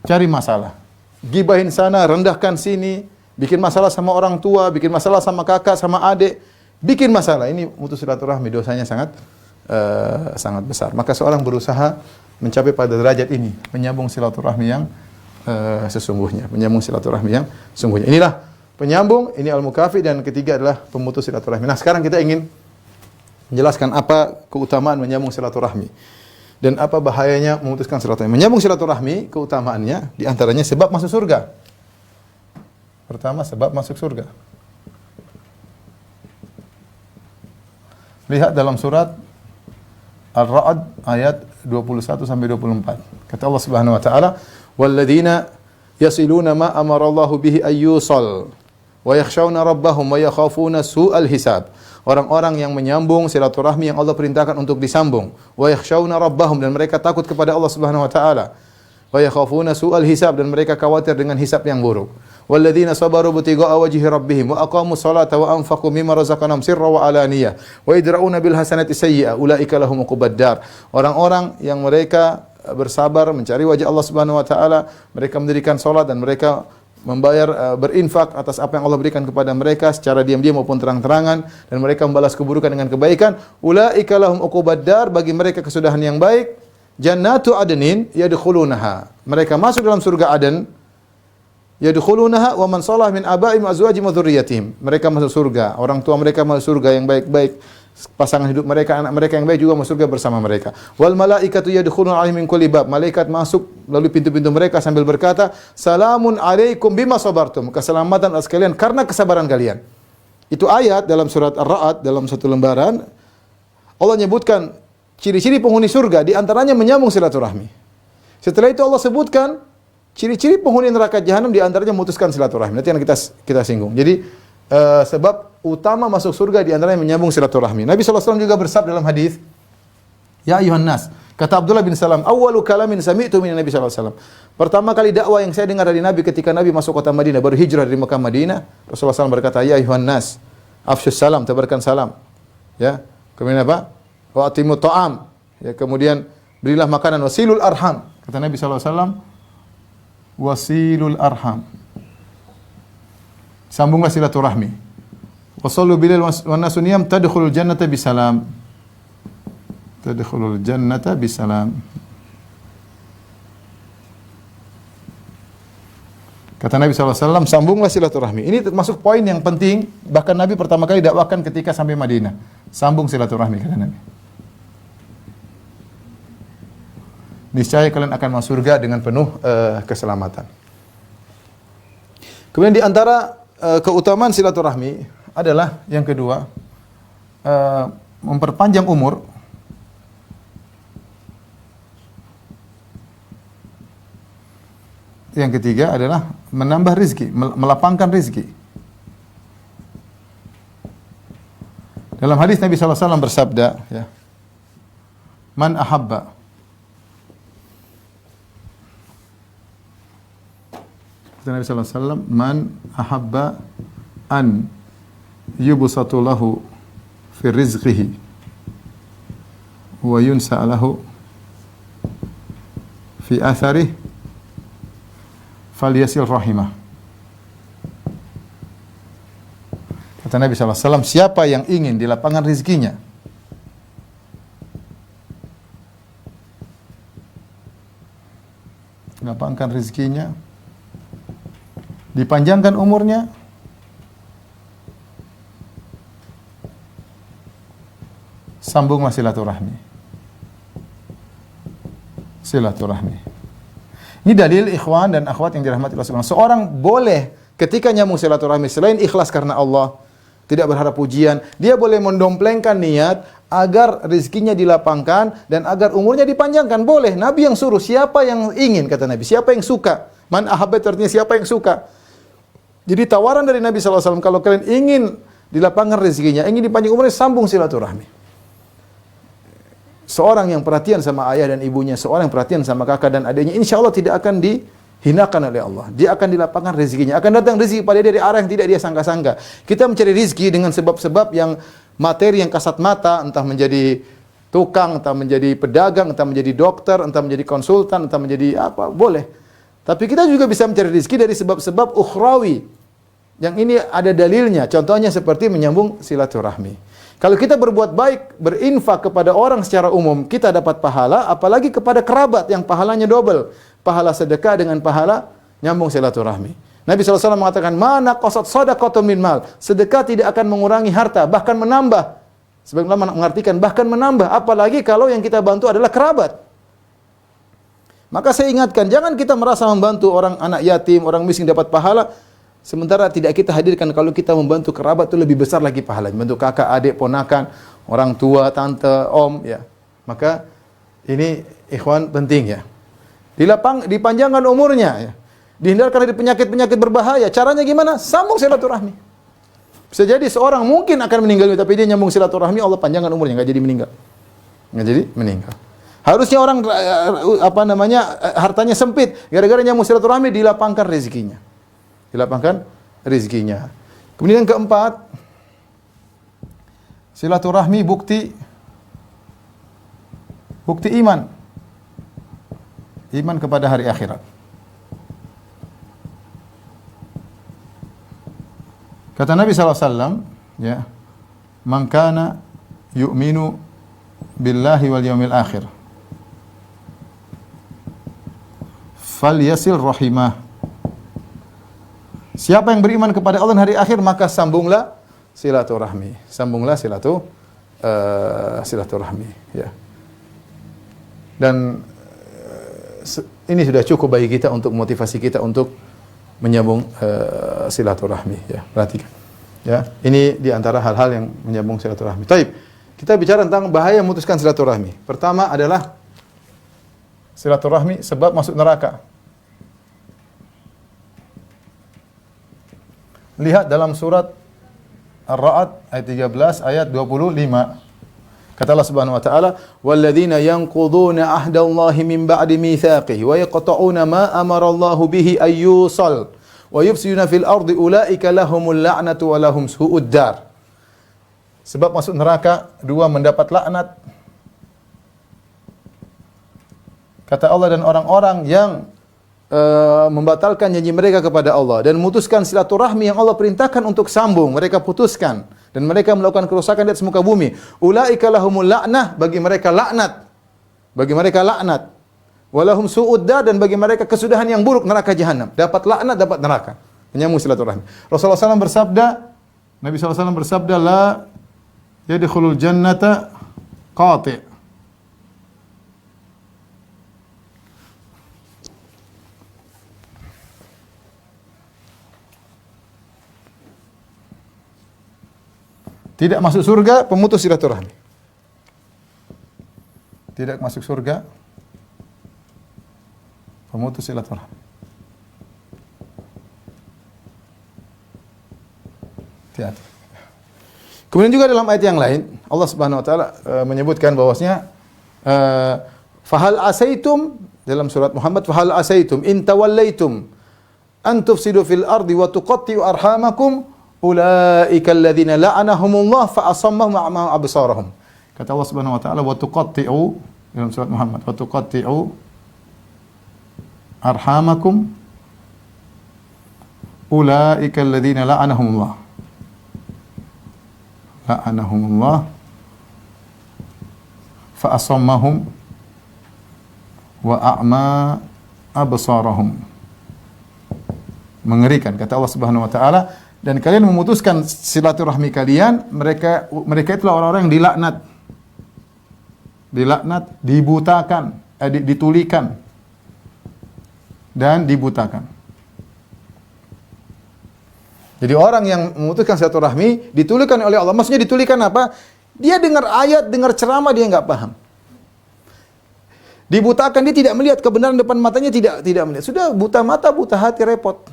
cari masalah. Gibahin sana, rendahkan sini, bikin masalah sama orang tua, bikin masalah sama kakak, sama adik, bikin masalah. Ini mutus silaturahmi, dosanya sangat besar. Maka seorang berusaha mencapai pada derajat ini, menyambung silaturahmi yang sesungguhnya, menyambung silaturahmi yang sesungguhnya. Inilah penyambung, ini al-mukafi, dan ketiga adalah pemutus silaturahmi. Nah, sekarang kita ingin menjelaskan apa keutamaan menyambung silaturahmi dan apa bahayanya memutuskan silaturahmi. Menyambung silaturahmi, keutamaannya di antaranya sebab masuk surga. Pertama, sebab masuk surga. Lihat dalam surat Ar-Ra'd ayat 21 sampai 24. Kata Allah Subhanahu wa taala, "Walladzina yasiluna ma amara Allahu bihi ayyusal wa yakhshawna rabbahum wa yakhafuna su'al hisab Orang-orang yang menyambung silaturahmi yang Allah perintahkan untuk disambung. Wa yakhshawna rabbahum, dan mereka takut kepada Allah Subhanahu wa taala. Wa yakhafuna su'al hisab, dan mereka khawatir dengan hisab yang buruk. Walladzina sabaru ibtigha'a wajhi rabbihim wa aqamus salata wa anfaqu mimma razaqnahum sirran wa alaniyah wa yadra'una bil hasanati sayyi'ah ulaika lahum uqubad dar. Orang-orang yang mereka bersabar mencari wajah Allah Subhanahu wa taala, mereka mendirikan salat dan mereka membayar berinfak atas apa yang Allah berikan kepada mereka secara diam-diam maupun terang-terangan, dan mereka membalas keburukan dengan kebaikan, ulaika lahum uqubad dar, bagi mereka kesudahan yang baik, jannatu adnin yadkhulunaha, mereka masuk dalam surga Aden, yadkhulunaha wa man shalah min abaihim wa azwajihim wa dzurriyyatihim, mereka masuk surga, orang tua mereka masuk surga yang baik-baik, pasangan hidup mereka, anak mereka yang baik juga masuk surga bersama mereka. Wal malaikatu yadkhuluna 'alaihim min kulli bab, malaikat masuk melalui pintu-pintu mereka sambil berkata, salamun 'alaikum bima sabartum, keselamatan atas kalian karena kesabaran kalian. Itu ayat dalam surat Ar-Ra'd dalam satu lembaran. Allah menyebutkan ciri-ciri penghuni surga, di antaranya menyambung silaturahmi. Setelah itu Allah sebutkan ciri-ciri penghuni neraka jahanam, di antaranya memutuskan silaturahmi. Nanti yang kita singgung. Jadi sebab utama masuk surga di antaranya menyambung silaturahmi. Nabi SAW juga bersabda dalam hadis, ya ayuhan nas, kata Abdullah bin Salam, awwalu kalamin sami'tu min Nabi SAW. Pertama kali dakwah yang saya dengar dari Nabi ketika Nabi masuk kota Madinah, baru hijrah dari Mekah Madinah, Rasulullah SAW berkata, ya ayuhan nas, afsyus salam, tebarkan salam. Ya. Kemudian apa? Wa atimu ta'am. Ya, kemudian berilah makanan, wasilul arham. Kata Nabi SAW, wasilul arham. Sambunglah silaturahmi. Wasallu bilal wan nasu niyam tadkhulul jannata bisalam. Tadkhulul jannata bisalam. Kata Nabi SAW, sambunglah silaturahmi. Ini termasuk poin yang penting, bahkan Nabi pertama kali dakwahkan ketika sampai Madinah. Sambung silaturahmi, kata Nabi. Niscaya kalian akan masuk surga dengan penuh keselamatan. Kemudian di antara keutamaan silaturahmi adalah yang kedua, memperpanjang umur. Yang ketiga adalah menambah rizki, melapangkan rizki. Dalam hadis Nabi SAW bersabda, ya, man ahabba, kata Nabi SAW, man ahabba an yubsatu lahu fi rizqihi wa yunsa lahu fi atharih falyasil rahimah. Kata Nabi SAW, siapa yang ingin dilapangkan rizkinya, dilapangkan rizkinya, dipanjangkan umurnya, sambunglah silaturahmi. Silaturahmi. Ini dalil ikhwan dan akhwat yang dirahmati Allah Subhanahu wa taala. Seorang boleh ketika nyambung silaturahmi selain ikhlas karena Allah, tidak berharap pujian, dia boleh mendomplengkan niat agar rezekinya dilapangkan dan agar umurnya dipanjangkan. Boleh. Nabi yang suruh, siapa yang ingin, kata Nabi, siapa yang suka. Man ahabba artinya siapa yang suka. Jadi tawaran dari Nabi SAW, kalau kalian ingin dilapangkan rezekinya, ingin dipanjang umurnya, sambung silaturahmi. Seorang yang perhatian sama ayah dan ibunya, seorang yang perhatian sama kakak dan adiknya, insya Allah tidak akan dihinakan oleh Allah. Dia akan dilapangkan rezekinya. Akan datang rezeki pada dia dari arah yang tidak dia sangka-sangka. Kita mencari rezeki dengan sebab-sebab yang materi yang kasat mata, entah menjadi tukang, entah menjadi pedagang, entah menjadi dokter, entah menjadi konsultan, entah menjadi apa, boleh. Tapi kita juga bisa mencari rezeki dari sebab-sebab ukhrawi. Yang ini ada dalilnya. Contohnya seperti menyambung silaturahmi. Kalau kita berbuat baik, berinfak kepada orang secara umum, kita dapat pahala, apalagi kepada kerabat yang pahalanya double. Pahala sedekah dengan pahala nyambung silaturahmi. Nabi SAW mengatakan, "Mana qasad shadaqatun min mal." Sedekah tidak akan mengurangi harta, bahkan menambah. Sebagaimana mengartikan bahkan menambah, apalagi kalau yang kita bantu adalah kerabat. Maka saya ingatkan, jangan kita merasa membantu orang anak yatim, orang miskin dapat pahala, sementara tidak kita hadirkan kalau kita membantu kerabat itu lebih besar lagi pahalanya. Membantu kakak, adik, ponakan, orang tua, tante, om, ya. Maka ini ikhwan penting, ya. Dipanjangkan umurnya, ya. Dihindarkan dari penyakit-penyakit berbahaya. Caranya gimana? Sambung silaturahmi. Bisa jadi seorang mungkin akan meninggal tapi dia nyambung silaturahmi, Allah panjangkan umurnya, enggak jadi meninggal. Enggak jadi meninggal. Harusnya orang hartanya sempit, gara-gara nyambung silaturahmi dilapangkan rezekinya. Dilapangkan rezekinya. Kemudian yang keempat, silaturahmi bukti iman. Iman kepada hari akhirat. Kata Nabi SAW, ya, man kana yu'minu billahi wal yawmil akhir falyasil rahimah. Siapa yang beriman kepada Allah dan hari akhir, maka sambunglah silaturahmi. Sambunglah silaturahmi, ya. Dan ini sudah cukup bagi kita untuk motivasi kita untuk menyambung silaturahmi, ya. Perhatikan. Ya, ini di antara hal-hal yang menyambung silaturahmi. Baik, kita bicara tentang bahaya memutuskan silaturahmi. Pertama adalah silaturahmi sebab masuk neraka. Lihat dalam surat Ar-Ra'd ayat 13 ayat 25. Kata Allah Subhanahu wa taala, "Walladzina yanquduna ahdallahi min ba'di mitsaqihi wa yaqta'una ma amara Allahu bihi ayyusal wa yufsiduna fil ardi ulaika lahumul la'natu wa lahum su'ud dar." Sebab masuk neraka, dua, mendapat laknat. Kata Allah, dan orang-orang yang membatalkan janji mereka kepada Allah dan memutuskan silaturahmi yang Allah perintahkan untuk sambung, mereka putuskan dan mereka melakukan kerusakan di atas muka bumi. Ulaika lahumul la'nah, bagi mereka laknat. Bagi mereka laknat. Walahum su'ud dar, dan bagi mereka kesudahan yang buruk, neraka jahanam. Dapat laknat, dapat neraka. Menyambung silaturahmi. Rasulullah SAW bersabda, Nabi SAW bersabda, la yadkhulul jannata qati'. Tidak masuk surga pemutus silaturahmi. Tidak masuk surga pemutus silaturahmi. Hati-hati. Kemudian juga dalam ayat yang lain, Allah Subhanahu wa taala menyebutkan bahwasanya fahal asaitum, dalam surat Muhammad, fahal asaitum in tawallaitum an tufsidu fil ardi wa tuqatti'u arhamakum ulaika alladhina la'anahumullah fa asammahum a'ma absarahum. Kata Allah Subhanahu wa taala, wa tuqatti'u, dalam surat Muhammad, wa tuqatti'u arhamakum ulaika alladhina la'anahumullah fa asammahum wa a'ma absarahum. Mengerikan, kata Allah Subhanahu wa taala, dan kalian memutuskan silaturahmi kalian, mereka itulah orang-orang yang dilaknat, dibutakan, ditulikan dan dibutakan. Jadi orang yang memutuskan silaturahmi ditulikan oleh Allah. Maksudnya ditulikan apa? Dia dengar ayat, dengar ceramah, dia enggak paham. Dibutakan, dia tidak melihat kebenaran depan matanya, tidak melihat. Sudah buta mata, buta hati, repot.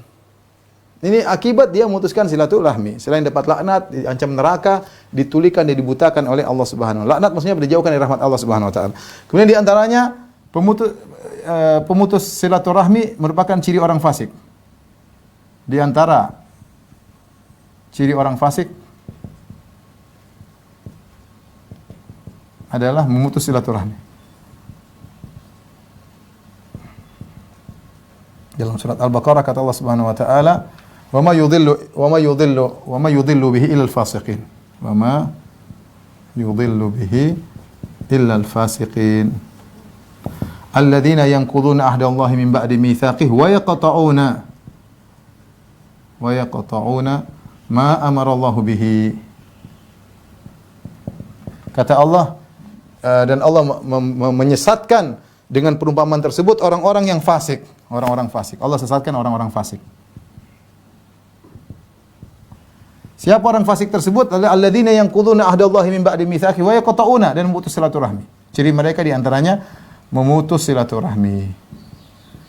Ini akibat dia memutuskan silaturahmi. Selain dapat laknat, diancam neraka, ditulikan, dia dibutakan oleh Allah Subhanahu wa taala. Laknat maksudnya dijauhkan dari rahmat Allah Subhanahu wa taala. Kemudian di antaranya pemutus silaturahmi merupakan ciri orang fasik. Di antara ciri orang fasik adalah memutus silaturahmi. Dalam surat Al-Baqarah kata Allah Subhanahu wa taala, wa ma yudhillu bihi illa al-fasiqin. Wa ma yudhillu bihi illa al-fasiqin. Alladzina yanquduna ahda Allah min ba'di mitsaqihi wa yaqta'una ma amara Allah bihi. Kata Allah, dan Allah menyesatkan dengan perumpamaan tersebut orang-orang yang fasik, orang-orang fasik. Allah sesatkan orang-orang fasik. Siapa orang fasik tersebut? Alladzina yanquduna ahdallahi min ba'di mitsaqihi wa yaqta'una, dan memutus silaturahmi. Ciri mereka di antaranya memutus silaturahmi.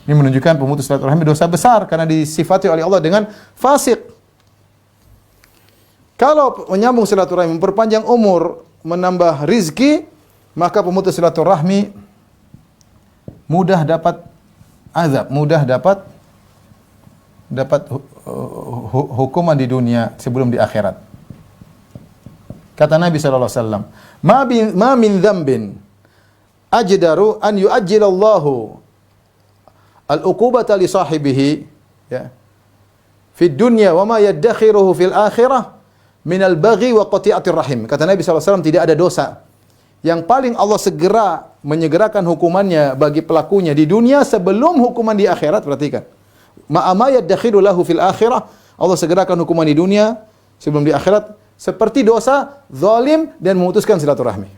Ini menunjukkan pemutus silaturahmi dosa besar karena disifati oleh Allah dengan fasik. Kalau menyambung silaturahmi memperpanjang umur, menambah rizki, maka pemutus silaturahmi mudah dapat azab, mudah dapat hukuman di dunia sebelum di akhirat. Kata Nabi sallallahu alaihi wasallam, "Ma min dzambin ajdaru an yu'ajjilallahu al-uqubata li sahibihi ya fi dunya wa ma yaddakhiruhu fil akhirah min al-baghi wa qati'atir rahim." Kata Nabi sallallahu alaihi wasallam, tidak ada dosa yang paling Allah segera menyegerakan hukumannya bagi pelakunya di dunia sebelum hukuman di akhirat. Perhatikan. Ma yaddakhiru lahu fil akhirah, Allah segerakan hukuman di dunia sebelum di akhirat, seperti dosa zalim dan memutuskan silaturahmi.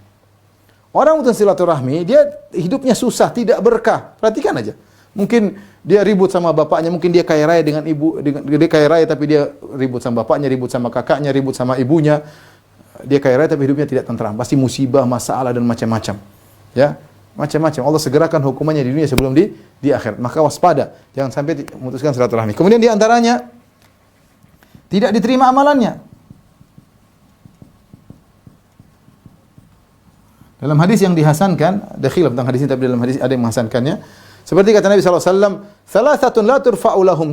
Orang memutuskan silaturahmi, dia hidupnya susah, tidak berkah. Perhatikan aja. Mungkin dia ribut sama bapaknya, mungkin dia kaya raya dengan dia kaya raya tapi dia ribut sama bapaknya, ribut sama kakaknya, ribut sama ibunya. Dia kaya raya tapi hidupnya tidak tentram, pasti musibah, masalah dan macam-macam. Ya, macam-macam. Allah segerakan hukumannya di dunia sebelum di akhirat. Maka waspada, jangan sampai memutuskan silaturahmi. Kemudian di antaranya tidak diterima amalannya. Dalam hadis yang dihasankan, ada khilaf tentang hadis ini, tapi dalam hadis ada yang menghasankannya. Seperti kata Nabi sallallahu alaihi wasallam, "Thalathatun la turfa'u lahum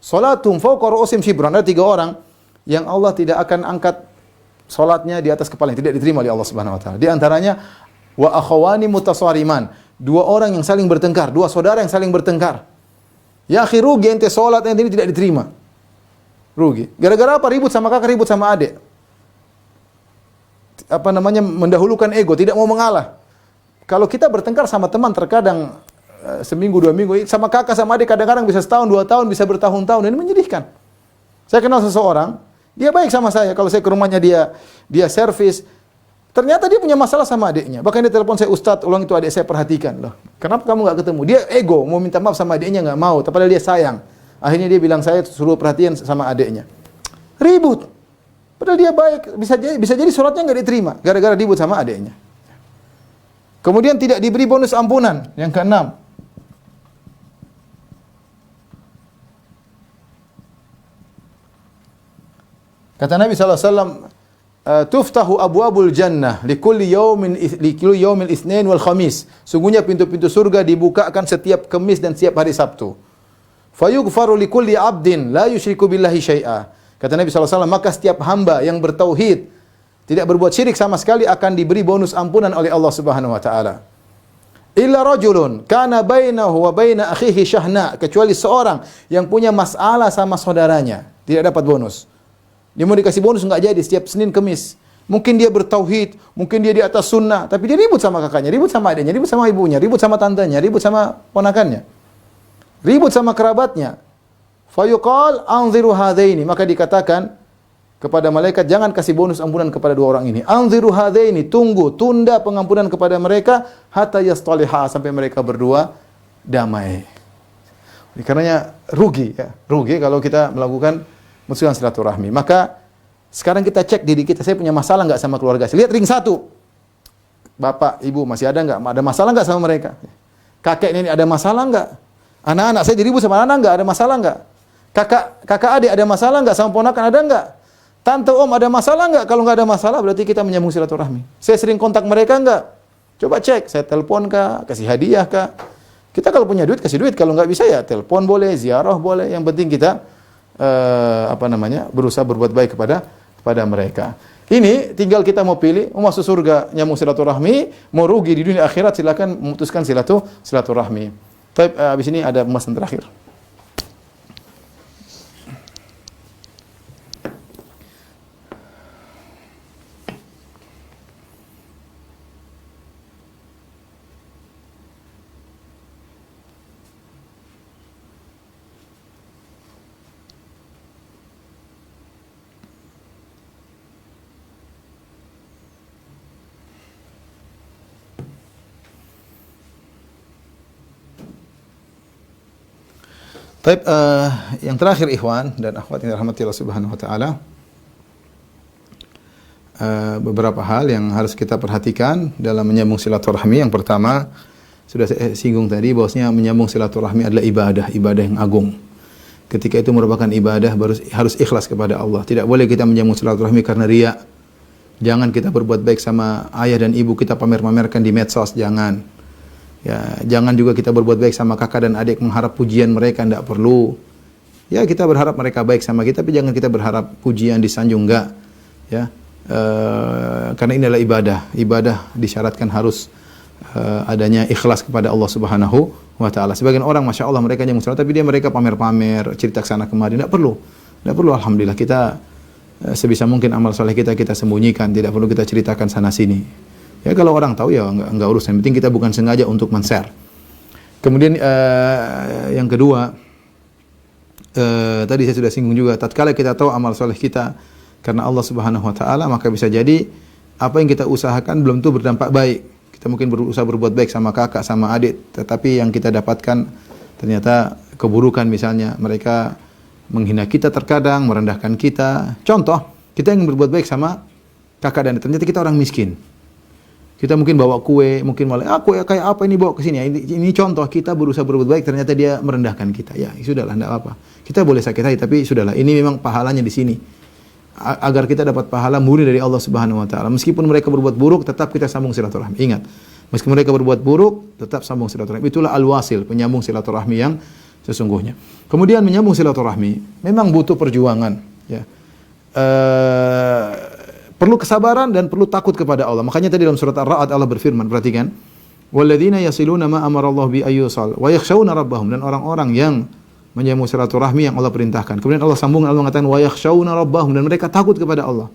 salatum fawqa ru'usim shibran." Ada 3 orang yang Allah tidak akan angkat salatnya di atas kepalanya, tidak diterima oleh Allah Subhanahu wa taala. Di antaranya wa akhawani mutasariman, 2 orang yang saling bertengkar, 2 saudara yang saling bertengkar. Ya akhi, rugi ente salat ente ini tidak diterima. Rugi. Gara-gara apa? Ribut sama kakak, ribut sama adik. Mendahulukan ego, tidak mau mengalah. Kalau kita bertengkar sama teman terkadang seminggu 2 minggu, sama kakak sama adik kadang-kadang bisa setahun 2 tahun, bisa bertahun-tahun, dan ini menyedihkan. Saya kenal seseorang, dia baik sama saya. Kalau saya ke rumahnya dia servis, ternyata dia punya masalah sama adiknya. Bahkan dia telepon saya, "Ustaz, ulang itu adik saya, perhatikan." Loh, kenapa kamu nggak ketemu? Dia ego, mau minta maaf sama adiknya nggak mau, padahal dia sayang. Akhirnya dia bilang, "Saya suruh perhatian sama adiknya." Ribut. Padahal dia baik, bisa jadi suratnya nggak diterima gara-gara ribut sama adiknya. Kemudian tidak diberi bonus ampunan. Yang ke-6, kata Nabi sallallahu alaihi wasallam, "Tuftahu abwabul jannah likulli yaumil itsnain wal khamis." Sungguhnya pintu-pintu surga dibukakan setiap Kamis dan setiap hari Sabtu. Fayughfaru likulli 'abdin la yusyriku billahi syai'a. Kata Nabi sallallahu alaihi wasallam, maka setiap hamba yang bertauhid, tidak berbuat syirik sama sekali, akan diberi bonus ampunan oleh Allah Subhanahu wa taala. Illa rajulun kana bainahu wa baina akhihi syahna, kecuali seorang yang punya masalah sama saudaranya, tidak dapat bonus. Dia mau dikasih bonus enggak jadi setiap Senin Kamis. Mungkin dia bertauhid, mungkin dia di atas sunnah, tapi dia ribut sama kakaknya, ribut sama adiknya, ribut sama ibunya, ribut sama tantenya, ribut sama ponakannya, ribut sama kerabatnya. Fayuqal anziru hadaini, maka dikatakan kepada malaikat, jangan kasih bonus ampunan kepada 2 orang ini. Anziru hadaini, tunda pengampunan kepada mereka hatta yastaliha, sampai mereka berdua damai. Karenanya rugi kalau kita melakukan musuhan silaturahmi. Maka sekarang kita cek diri kita, saya punya masalah enggak sama keluarga saya? Lihat ring 1. Bapak, ibu masih ada enggak? Ada masalah enggak sama mereka? Kakek nenek ada masalah enggak? Anak-anak saya diribut sama anak enggak? Ada masalah enggak? Kakak adik ada masalah enggak? Sama ponakan ada enggak? Tante om ada masalah enggak? Kalau enggak ada masalah berarti kita menyambung silaturahmi. Saya sering kontak mereka enggak? Coba cek, saya telepon kah? Kasih hadiah kah? Kita kalau punya duit kasih duit, kalau enggak bisa ya telepon boleh, ziarah boleh. Yang penting kita berusaha berbuat baik kepada mereka. Ini tinggal kita mau pilih, mau masuk surga nyambung silaturahmi, mau rugi di dunia akhirat silakan memutuskan silaturahmi. Tapi habis ini ada pembahasan terakhir. Baik, yang terakhir ikhwan dan akhwat yang dirahmati Allah Subhanahu wa taala, beberapa hal yang harus kita perhatikan dalam menyambung silaturahmi. Yang pertama, sudah saya singgung tadi bahwasanya menyambung silaturahmi adalah ibadah yang agung. Ketika itu merupakan ibadah harus ikhlas kepada Allah. Tidak boleh kita menyambung silaturahmi karena riya. Jangan kita berbuat baik sama ayah dan ibu kita pamer-pamerkan di medsos, jangan. Ya, jangan juga kita berbuat baik sama kakak dan adik mengharap pujian mereka, tidak perlu. Ya, kita berharap mereka baik sama kita, tapi jangan kita berharap pujian disanjung, enggak. Ya, karena ini adalah ibadah. Ibadah disyaratkan harus adanya ikhlas kepada Allah Subhanahu wa taala. Sebagian orang Masya Allah mereka nyambung salat tapi mereka pamer-pamer, cerita kesana kemari. Tidak perlu. Tidak perlu, alhamdulillah kita sebisa mungkin amal saleh kita sembunyikan, tidak perlu kita ceritakan sana sini. Ya kalau orang tahu ya enggak urusan. Yang penting kita bukan sengaja untuk men-share. Kemudian yang kedua, tadi saya sudah singgung juga, tatkala kita tahu amal saleh kita karena Allah Subhanahu wa taala, maka bisa jadi apa yang kita usahakan belum tentu berdampak baik. Kita mungkin berusaha berbuat baik sama kakak, sama adik, tetapi yang kita dapatkan ternyata keburukan, misalnya mereka menghina kita terkadang, merendahkan kita. Contoh, kita yang berbuat baik sama kakak dan adik, ternyata kita orang miskin. Kita mungkin bawa kue, mungkin malah, kue kayak apa ini bawa ke sini. Ini contoh kita berusaha berbuat baik, ternyata dia merendahkan kita. Ya, sudahlah, tidak apa-apa. Kita boleh sakit hati, tapi sudahlah. Ini memang pahalanya di sini. Agar kita dapat pahala murni dari Allah Subhanahu wa taala. Meskipun mereka berbuat buruk, tetap kita sambung silaturahmi. Ingat, meskipun mereka berbuat buruk, tetap sambung silaturahmi. Itulah al-wasil, penyambung silaturahmi yang sesungguhnya. Kemudian menyambung silaturahmi memang butuh perjuangan, ya. Perlu kesabaran dan perlu takut kepada Allah. Makanya tadi dalam surat Ar-Ra'd Allah berfirman, perhatikan, walladzina yasiluna ma amarallahu bi ayyusal wa yakhshawna rabbahum, dan orang-orang yang menyambung silaturahmi yang Allah perintahkan. Kemudian Allah sambung, Allah mengatakan wa yakhshawna rabbahum, dan mereka takut kepada Allah.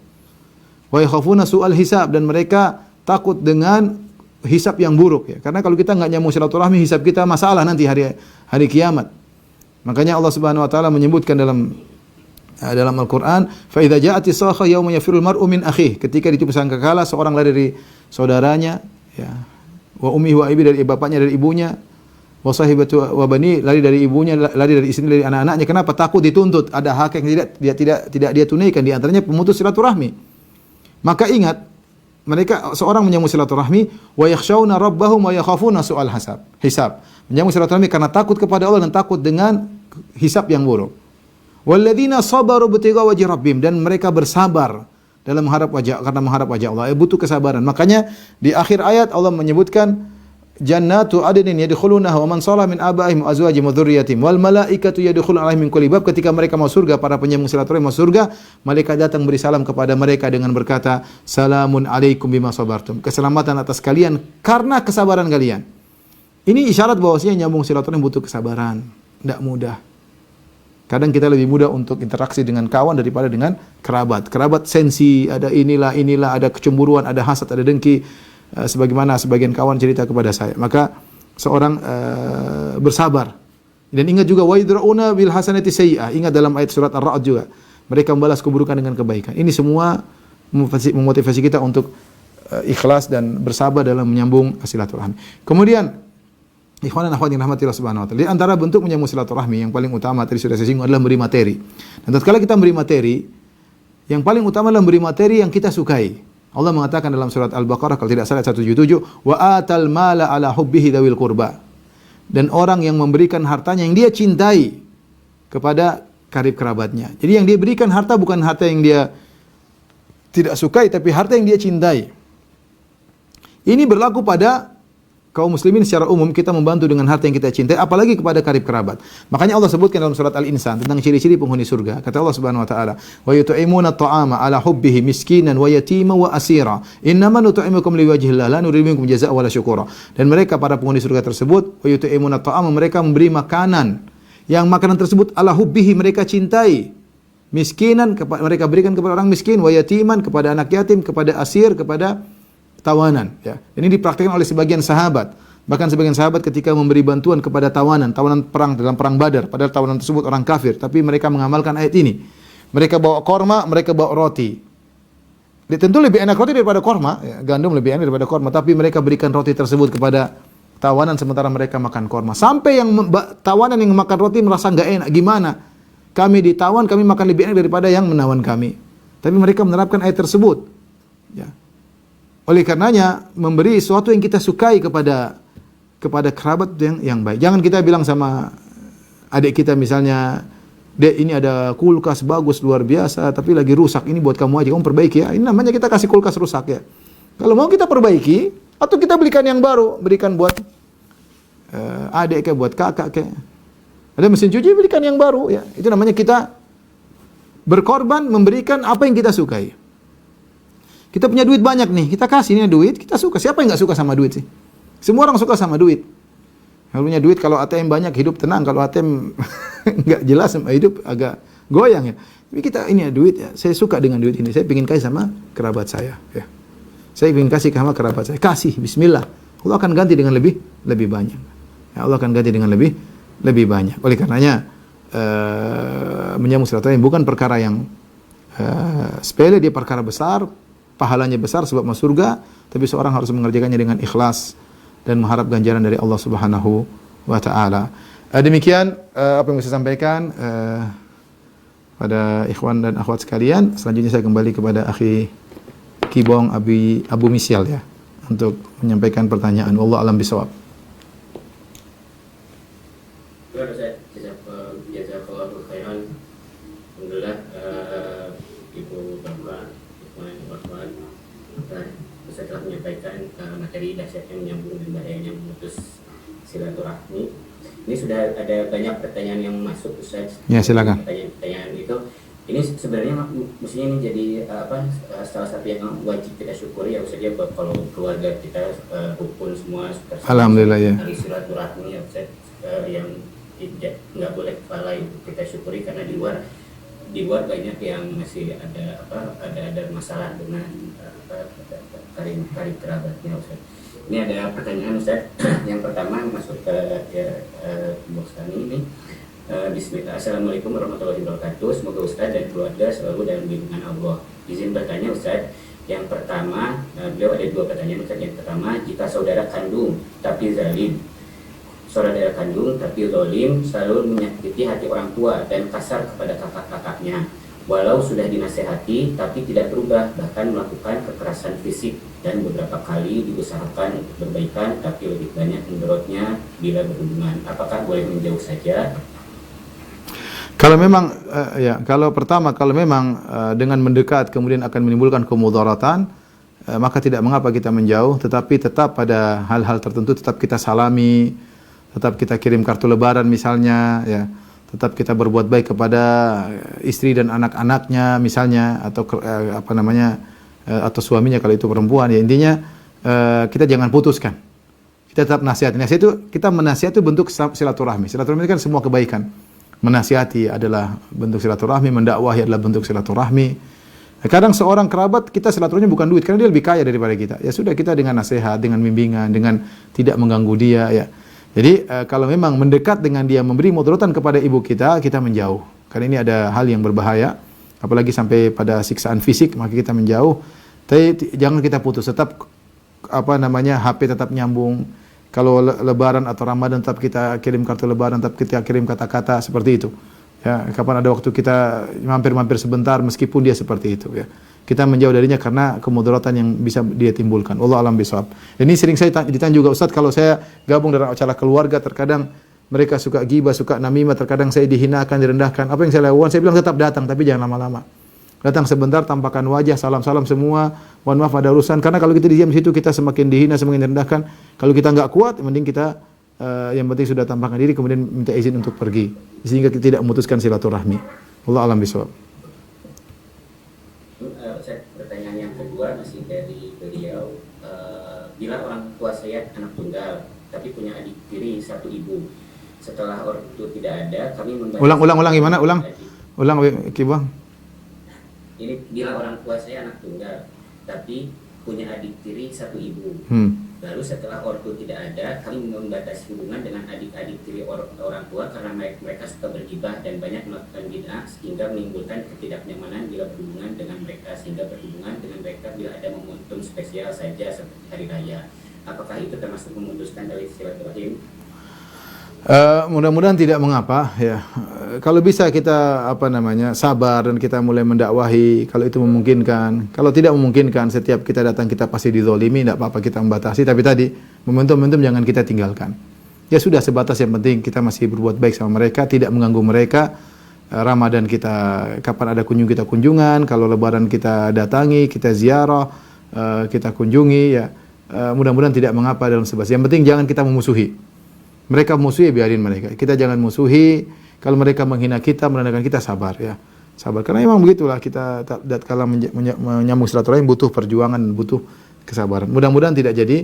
Wa yakhafuna su'al hisab, dan mereka takut dengan hisab yang buruk, ya. Karena kalau kita enggak nyambung silaturahmi, hisab kita masalah nanti hari kiamat. Makanya Allah Subhanahu wa taala menyebutkan dalam Al-Qur'an, fa idza ja'atis sakha yauma yafirul mar'u min akhihi, ketika ditipu sangkakala seorang lari dari saudaranya, ya. Wa ummihi wa abi, dari bapaknya, dari ibunya. Wa sahibatu wa bani, lari dari ibunya, lari dari istrinya, dari anak-anaknya. Kenapa? Takut dituntut, ada hak yang tidak dia tunaikan, di antaranya pemutus silaturahmi. Maka ingat, mereka seorang menyambung silaturahmi wa yakhshawna rabbahum wa yakhafuna su'al hisab. Menyambung silaturahmi karena takut kepada Allah dan takut dengan hisab yang buruk. Walladzina sabaru btigha wajhi rabbihim, dan mereka bersabar dalam mengharap wajah Allah. Butuh kesabaran. Makanya di akhir ayat Allah menyebutkan jannatu adnin yadkhulunaha wa man shala min abaihim wa azwajihim wa dzurriyyatihim wal malaikatu yadkhuluna alaihim min kulli bab. Ketika mereka masuk surga, para penyambung silaturahmi masuk surga, malaikat datang beri salam kepada mereka dengan berkata, salamun alaikum bima sabartum, keselamatan atas kalian karena kesabaran kalian. Ini isyarat bahwasanya nyambung silaturahmi butuh kesabaran, tidak mudah. Kadang kita lebih mudah untuk interaksi dengan kawan daripada dengan kerabat. Kerabat sensi, ada inilah, ada kecemburuan, ada hasad, ada dengki. Sebagaimana sebagian kawan cerita kepada saya. Maka seorang bersabar. Dan ingat juga, wa yadra'una bil hasanati sayyi'ah. Ingat dalam ayat surat Ar-Ra'd juga. Mereka membalas keburukan dengan kebaikan. Ini semua memotivasi kita untuk ikhlas dan bersabar dalam menyambung silaturahmi. Kemudian, ikhwan dan akhwat yang rahmati Allah Subhanahu wa taala, di antara bentuk menyambung silaturahmi yang paling utama tadi sudah saya singgung adalah memberi materi. Dan tatkala kita memberi materi, yang paling utama adalah memberi materi yang kita sukai. Allah mengatakan dalam surat Al-Baqarah kalau tidak salah 177, wa atal mala ala hubbihi dzawil qurba. Dan orang yang memberikan hartanya yang dia cintai kepada karib kerabatnya. Jadi yang dia berikan harta bukan harta yang dia tidak sukai, tapi harta yang dia cintai. Ini berlaku pada kaum muslimin secara umum, kita membantu dengan harta yang kita cintai, apalagi kepada karib kerabat. Makanya Allah sebutkan dalam surat Al-Insan tentang ciri-ciri penghuni surga. Kata Allah Subhanahu wa taala, "Wa yut'imuna at-ta'ama 'ala hubbihi miskinan wa yatiman wa asira. Innama nut'imukum liwajhillah la nuridu minkum jazaa'a wala syukura." Dan mereka para penghuni surga tersebut, wa yut'imuna at-ta'ama, mereka memberi makanan. Yang makanan tersebut 'ala hubbihi, mereka cintai. Miskinan, mereka berikan kepada orang miskin, wa yatiman, kepada anak yatim, kepada asir, kepada tawanan, ya. Ini dipraktikkan oleh sebagian sahabat. Bahkan sebagian sahabat ketika memberi bantuan kepada tawanan perang dalam perang Badar, padahal tawanan tersebut orang kafir, tapi mereka mengamalkan ayat ini. Mereka bawa korma, mereka bawa roti. Tentu lebih enak roti daripada korma, ya. Gandum lebih enak daripada korma, tapi mereka berikan roti tersebut kepada tawanan sementara mereka makan korma. Sampai yang tawanan yang makan roti merasa enggak enak, gimana? Kami ditawan, kami makan lebih enak daripada yang menawan kami. Tapi mereka menerapkan ayat tersebut, ya. Oleh karenanya memberi sesuatu yang kita sukai kepada kerabat yang baik. Jangan kita bilang sama adik kita misalnya, Dek, ini ada kulkas bagus luar biasa, tapi lagi rusak. Ini buat kamu aja, kamu perbaiki ya. Ini namanya kita kasih kulkas rusak ya. Kalau mau kita perbaiki, atau kita belikan yang baru, berikan buat adik kayak buat kakak kayak. Ada mesin cuci, berikan yang baru ya. Itu namanya kita berkorban memberikan apa yang kita sukai. Kita punya duit banyak nih, kita kasih ini duit, kita suka. Siapa yang nggak suka sama duit sih? Semua orang suka sama duit. Kalau punya duit, kalau ATM banyak hidup tenang, kalau ATM nggak jelas hidup agak goyang ya. Tapi kita ini ya duit ya, saya suka dengan duit ini, saya ingin kasih sama kerabat saya ya. Saya ingin kasih sama kerabat saya, kasih bismillah. Allah akan ganti dengan lebih banyak. Ya, Allah akan ganti dengan lebih banyak. Oleh karenanya menyambung silaturahmi bukan perkara yang sepele, dia perkara besar, pahalanya besar sebab masuk surga, tapi seorang harus mengerjakannya dengan ikhlas dan mengharap ganjaran dari Allah Subhanahu wa taala. Demikian apa yang bisa saya sampaikan pada ikhwan dan akhwat sekalian. Selanjutnya saya kembali kepada akhi Kibong Abu Misyal ya untuk menyampaikan pertanyaan. Wallahu a'lam bishawab. Jazakallahu khairan. Alhamdulillah Ibu Bapak, Ustaz telah menyampaikan materi dahsyat yang menyambung dan bahayanya memutus silaturahmi. Ini sudah ada banyak pertanyaan yang masuk, Ustaz. Ya, silakan. Pertanyaan itu, ini sebenarnya mestinya ini jadi salah satu yang wajib kita syukuri ya Ustaz ya, kalau keluarga kita rukun semua. Alhamdulillah ya. Dari silaturahmi ya Ustaz, yang nggak boleh lalai kita syukuri karena di luar banyak yang masih ada masalah dengan karib kerabatnya Ustaz. Ini ada pertanyaan Ustaz. Yang pertama masuk ke box kami ini. Bismillah. Assalamualaikum warahmatullahi wabarakatuh. Semoga Ustaz dan keluarga selalu dalam lindungan Allah. Izin bertanya Ustaz. Yang pertama, beliau ada dua pertanyaan Ustaz. Yang pertama, jika saudara kandung tapi zalim, saudara kandung tapi zalim selalu menyakiti hati orang tua dan kasar kepada kakak-kakaknya, walau sudah dinasehati tapi tidak berubah, bahkan melakukan kekerasan fisik, dan beberapa kali diusahakan untuk berbaikan tapi lebih banyak mudaratnya bila berhubungan. Apakah boleh menjauh saja? Kalau memang kalau memang dengan mendekat kemudian akan menimbulkan kemudaratan, maka tidak mengapa kita menjauh, tetapi tetap pada hal-hal tertentu tetap kita salami, tetap kita kirim kartu lebaran misalnya ya. Tetap kita berbuat baik kepada istri dan anak-anaknya misalnya, atau atau suaminya kalau itu perempuan ya. Intinya kita jangan putuskan. Kita tetap nasihat. Nasihat itu, kita menasihati itu bentuk silaturahmi. Silaturahmi itu kan semua kebaikan. Menasihati adalah bentuk silaturahmi, mendakwahi adalah bentuk silaturahmi. Kadang seorang kerabat kita silaturahmi bukan duit karena dia lebih kaya daripada kita. Ya sudah, kita dengan nasihat, dengan bimbingan, dengan tidak mengganggu dia ya. Jadi kalau memang mendekat dengan dia memberi mudaratan kepada ibu kita menjauh. Karena ini ada hal yang berbahaya, apalagi sampai pada siksaan fisik, maka kita menjauh. Tapi jangan kita putus, tetap HP tetap nyambung. Kalau lebaran atau Ramadan tetap kita kirim kartu lebaran, tetap kita kirim kata-kata seperti itu. Ya, kapan ada waktu kita mampir-mampir sebentar meskipun dia seperti itu ya. Kita menjauh darinya karena kemudaratan yang bisa dia timbulkan. Wallahu a'lam bishawab. Ini sering saya ditanya juga, Ustaz, kalau saya gabung dalam acara keluarga terkadang mereka suka ghibah, suka namimah, terkadang saya dihinakan, direndahkan. Apa yang saya lakukan? Saya bilang tetap datang, tapi jangan lama-lama. Datang sebentar, tampakkan wajah, salam-salam semua. Mohon maaf ada urusan. Karena kalau kita diam di situ kita semakin dihina, semakin direndahkan. Kalau kita enggak kuat, mending kita yang penting sudah tampakkan diri kemudian minta izin untuk pergi. Sehingga kita tidak memutuskan silaturahmi. Wallahu a'lam bishawab. Pertanyaan yang kedua masih dari beliau. Bila orang tua saya anak tunggal, tapi punya adik tiri satu ibu. Setelah orang itu tidak ada, kami membayar. Ulang gimana? Ulang Kibang. Ini bila orang tua saya anak tunggal, tapi punya adik tiri satu ibu. Lalu setelah ortu tidak ada, kami membatasi hubungan dengan adik-adik tiri orang tua karena mereka suka bergibah dan banyak melakukan bid'ah sehingga menimbulkan ketidaknyamanan bila berhubungan dengan mereka, sehingga berhubungan dengan mereka bila ada momentum spesial saja seperti hari raya. Apakah itu termasuk memutuskan dari silaturahim? Mudah-mudahan tidak mengapa ya. Kalau bisa kita sabar dan kita mulai mendakwahi kalau itu memungkinkan. Kalau tidak memungkinkan, setiap kita datang kita pasti dizolimi, tidak apa-apa kita membatasi, tapi tadi momentum-momentum jangan kita tinggalkan. Ya sudah, sebatas yang penting kita masih berbuat baik sama mereka, tidak mengganggu mereka. Ramadan kita, kapan ada kita kunjungan, kalau Lebaran kita datangi, kita ziarah, kita kunjungi ya. Mudah-mudahan tidak mengapa dalam sebahasa. Yang penting jangan kita memusuhi. Mereka musuhi, biarin mereka. Kita jangan musuhi. Kalau mereka menghina kita, merendahkan kita, sabar ya. Sabar. Karena memang begitulah kita kalau menyambung silaturahim butuh perjuangan, butuh kesabaran. Mudah-mudahan tidak jadi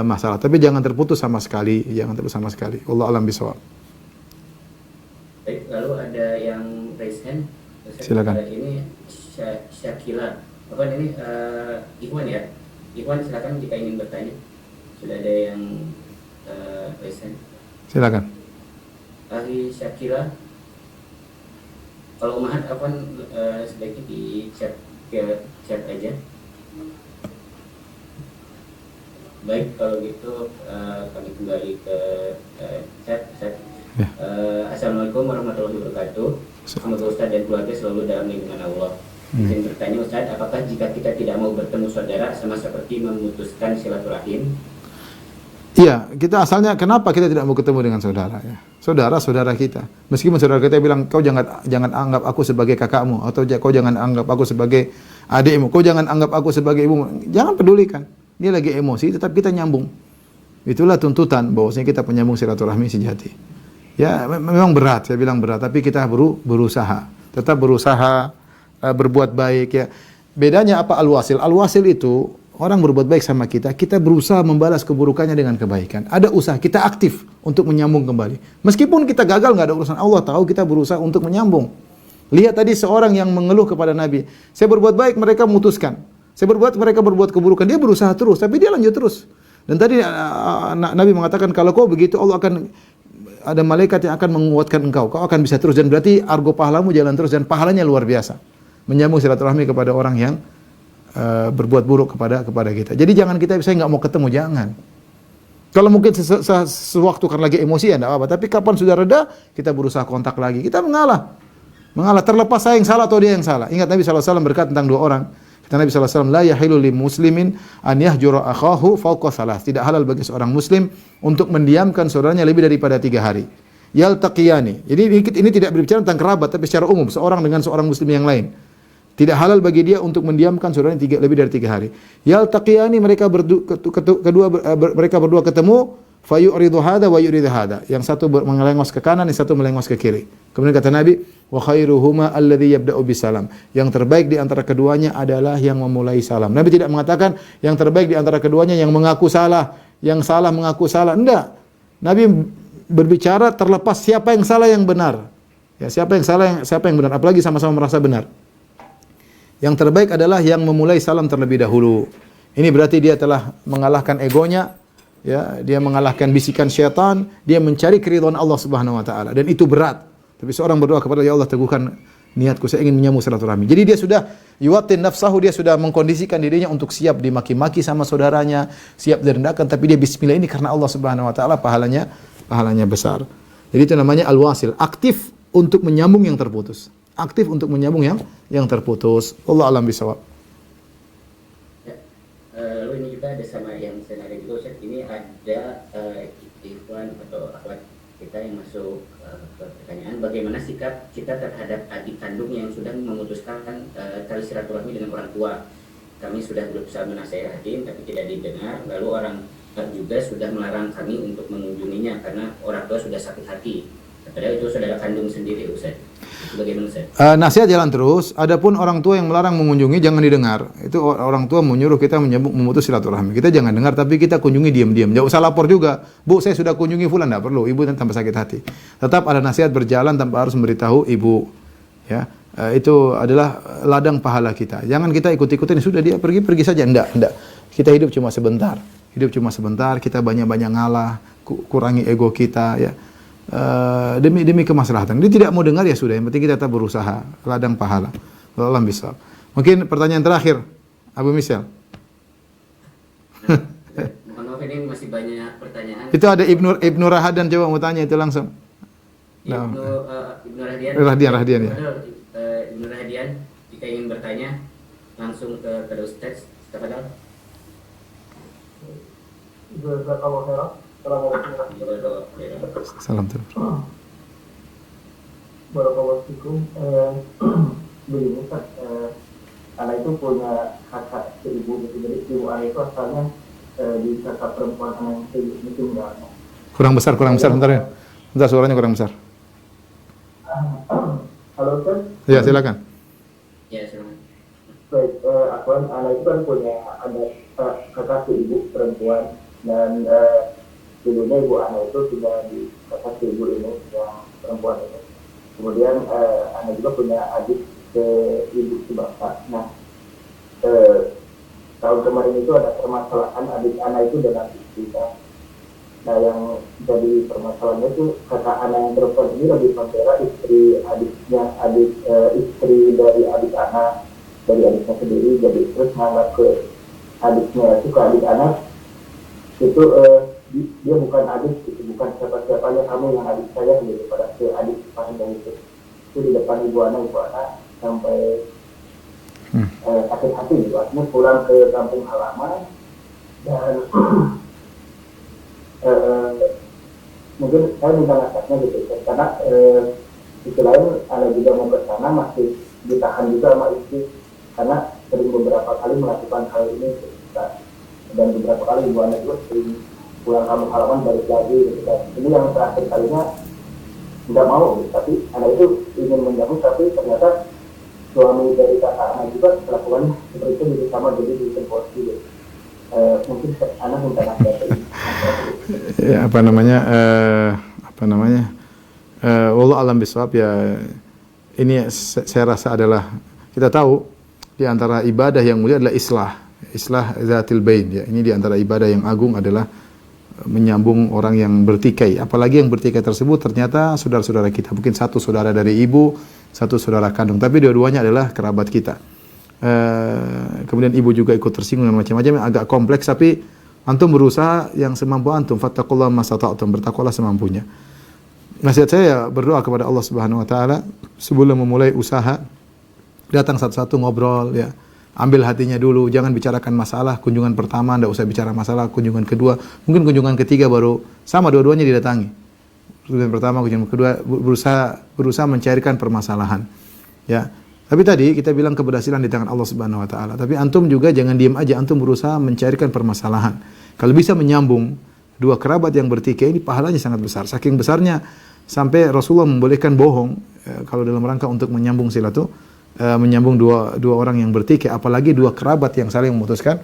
masalah. Tapi jangan terputus sama sekali. Jangan terputus sama sekali. Allah alam bisawab. Baik, lalu ada yang raise hand. Silakan. Ini Syakila. Apa ini? Ikhwan ya. Ikhwan silakan jika ingin bertanya. Sudah ada yang raise hand. Silakan. Ahli Syakila. Kalau Mahat Afwan sebaiknya di chat aja. Baik, kalau gitu kami kembali ke chat. Ya. Assalamualaikum warahmatullahi wabarakatuh. Semoga Ustaz dan keluarga selalu dalam lindungan Allah. Izin bertanya Ustaz, apakah jika kita tidak mau bertemu saudara sama seperti memutuskan silaturahim? Iya, kita asalnya kenapa kita tidak mau ketemu dengan saudara ya? Saudara kita. Meskipun saudara kita bilang kau jangan anggap aku sebagai kakakmu, atau kau jangan anggap aku sebagai adikmu, kau jangan anggap aku sebagai ibumu. Jangan pedulikan. Dia lagi emosi, tetap kita nyambung. Itulah tuntutan bahwasanya kita penyambung silaturahmi sejati. Ya, memang berat, saya bilang berat, tapi kita berusaha. Tetap berusaha berbuat baik ya. Bedanya apa al-wasil? Al-wasil itu orang berbuat baik sama kita, kita berusaha membalas keburukannya dengan kebaikan. Ada usaha, kita aktif untuk menyambung kembali. Meskipun kita gagal, nggak ada urusan, Allah tahu kita berusaha untuk menyambung. Lihat tadi seorang yang mengeluh kepada Nabi, saya berbuat baik, mereka memutuskan. Mereka berbuat keburukan, dia berusaha terus, tapi dia lanjut terus. Dan tadi Nabi mengatakan, kalau kau begitu, Allah akan ada malaikat yang akan menguatkan engkau. Kau akan bisa terus, dan berarti argo pahalamu jalan terus, dan pahalanya luar biasa. Menyambung silaturahmi kepada orang yang berbuat buruk kepada kita. Jadi jangan kita saya nggak mau ketemu, jangan. Kalau mungkin sewaktu karena lagi emosi ya enggak apa-apa, tapi kapan sudah reda kita berusaha kontak lagi. Kita mengalah terlepas saya yang salah atau dia yang salah. Ingat Nabi SAW berkata tentang dua orang. Kata Nabi SAW, la yahilu li muslimin an yahjura akhahu fawqa salas. Tidak halal bagi seorang muslim untuk mendiamkan saudaranya lebih daripada 3 hari. Yaltaqiyani. Jadi ini tidak berbicara tentang kerabat, tapi secara umum seorang dengan seorang muslim yang lain. Tidak halal bagi dia untuk mendiamkan saudaranya lebih dari 3 hari. Yaltaqiyani, mereka berdua ketemu, fayuridu hada wa yuridu hada. Yang satu melengos ke kanan, yang satu melengos ke kiri. Kemudian kata Nabi, wa khairuhuma alladhi yabda'u bisalam. Yang terbaik di antara keduanya adalah yang memulai salam. Nabi tidak mengatakan yang terbaik di antara keduanya yang mengaku salah, yang salah mengaku salah. Enggak. Nabi berbicara terlepas siapa yang salah yang benar. Ya, siapa yang benar, apalagi sama-sama merasa benar. Yang terbaik adalah yang memulai salam terlebih dahulu. Ini berarti dia telah mengalahkan egonya, ya, dia mengalahkan bisikan syaitan, dia mencari keridhaan Allah Subhanahu wa taala, dan itu berat. Tapi seorang berdoa kepada ya Allah, teguhkan niatku, saya ingin menyambung silaturahmi. Jadi dia sudah yuwatin nafsahu, dia sudah mengkondisikan dirinya untuk siap dimaki-maki sama saudaranya, siap direndahkan, tapi dia bismillah ini karena Allah Subhanahu wa taala, pahalanya besar. Jadi itu namanya al-wasil, aktif untuk menyambung yang terputus. Aktif untuk menyambung yang terputus. Allah alam bisawab. Ya, lalu ini juga ada sama yang senada juga Ustaz. Ini ada ikhwan atau akhwat kita yang masuk ke pertanyaan, bagaimana sikap kita terhadap adik kandung yang sudah memutuskan tali silaturahmi dengan orang tua. Kami sudah berusaha menasehati tapi tidak didengar, lalu orang juga sudah melarang kami untuk mengunjunginya karena orang tua sudah sakit hati. Padahal itu saudara kandung sendiri Ustaz. Bagaimana Ustaz? Nasihat jalan terus. Adapun orang tua yang melarang mengunjungi jangan didengar. Itu orang tua menyuruh kita memutus silaturahmi. Kita jangan dengar, tapi kita kunjungi diam-diam. Jangan usah lapor juga. Bu, saya sudah kunjungi fulan, enggak perlu. Ibu tanpa sakit hati. Tetap ada nasihat berjalan tanpa harus memberitahu ibu. Ya, itu adalah ladang pahala kita. Jangan kita ikut-ikutin, sudah dia pergi saja. Enggak. Kita hidup cuma sebentar. Kita banyak-banyak ngalah, kurangi ego kita ya. Demi kemaslahatan. Dia tidak mau dengar ya sudah, yang penting kita tetap berusaha, ladang pahala. Allah bisa. Mungkin pertanyaan terakhir, Abu Misal. Mohon maaf ini masih banyak pertanyaan. Itu ada Ibnu Rahadian, coba mau tanya itu langsung. Ibnu Rahadian. Rahadian ya. Ibnu Rahadian, jika ingin bertanya langsung ke Ustaz. Tafadhal. Jazakallahu khairan. Assalamualaikum warahmatullahi wabarakatuh. Salam terus. Barakallahu fikum. Begini Ustaz, anak itu punya kakak ibu gitu. Jadi ibu anak itu asalnya di kakak perempuan anak yang tinggal. Kurang besar bentar ya. Bentar, suaranya kurang besar. Halo Ustaz? Ya, silakan. Ya, silakan. Baik, anak itu kan punya ada kakak ibu perempuan dan dulunya ibu anak itu sudah di kakak ibu ini yang perempuan ini. Kemudian anak juga punya adik ke ibu ke bapak. Nah, tahun kemarin itu ada permasalahan adik anak itu dengan kita. Nah, yang jadi permasalahannya itu kakak anak yang perempuan ini lebih membela istri dari adiknya sendiri. Jadi terus menganggap ke adiknya itu ke adik anak itu dia bukan adik, itu bukan siapa-siapanya, kamu yang adik saya gitu pada ke adik ipar itu di depan ibu anak sampai sakit hati gitu. Artinya pulang ke kampung halaman dan mungkin saya minta nasihatnya gitu karena sisi lain anak juga mau ke sana masih ditahan juga sama istri karena sering beberapa kali melakukan hal ini dan beberapa kali ibu anak juga sering pulang kampung halaman balik lagi gitu. Ini yang terakhir kalinya nggak mau gitu. Tapi anak itu ingin menjauh tapi ternyata suami dari kakak anak juga melakukan seperti itu gitu, sama jadi di tempat gitu. Mungkin anak minta nasihat Ya, apa namanya wallahu alam bisawab ya. Ini saya rasa adalah, kita tahu di antara ibadah yang mulia adalah islah zatil bain ya. Ini di antara ibadah yang agung adalah menyambung orang yang bertikai, apalagi yang bertikai tersebut ternyata saudara-saudara kita, mungkin satu saudara dari ibu, satu saudara kandung, tapi dua-duanya adalah kerabat kita. Kemudian ibu juga ikut tersinggung dan macam-macam, agak kompleks, tapi antum berusaha yang semampu antum, fattaqullaha masata'tum, bertakwalah semampunya. Nasihat saya, berdoa kepada Allah Subhanahu wa taala sebelum memulai usaha, datang satu-satu ngobrol ya. Ambil hatinya dulu, jangan bicarakan masalah. Kunjungan pertama enggak usah bicara masalah, kunjungan kedua, mungkin kunjungan ketiga baru sama dua-duanya didatangi. Kunjungan pertama, kunjungan kedua berusaha mencairkan permasalahan. Ya. Tapi tadi kita bilang keberhasilan di tangan Allah Subhanahu wa taala. Tapi antum juga jangan diam aja, antum berusaha mencairkan permasalahan. Kalau bisa menyambung dua kerabat yang bertikai ini pahalanya sangat besar. Saking besarnya sampai Rasulullah membolehkan bohong kalau dalam rangka untuk menyambung menyambung dua orang yang bertikai, apalagi dua kerabat yang saling memutuskan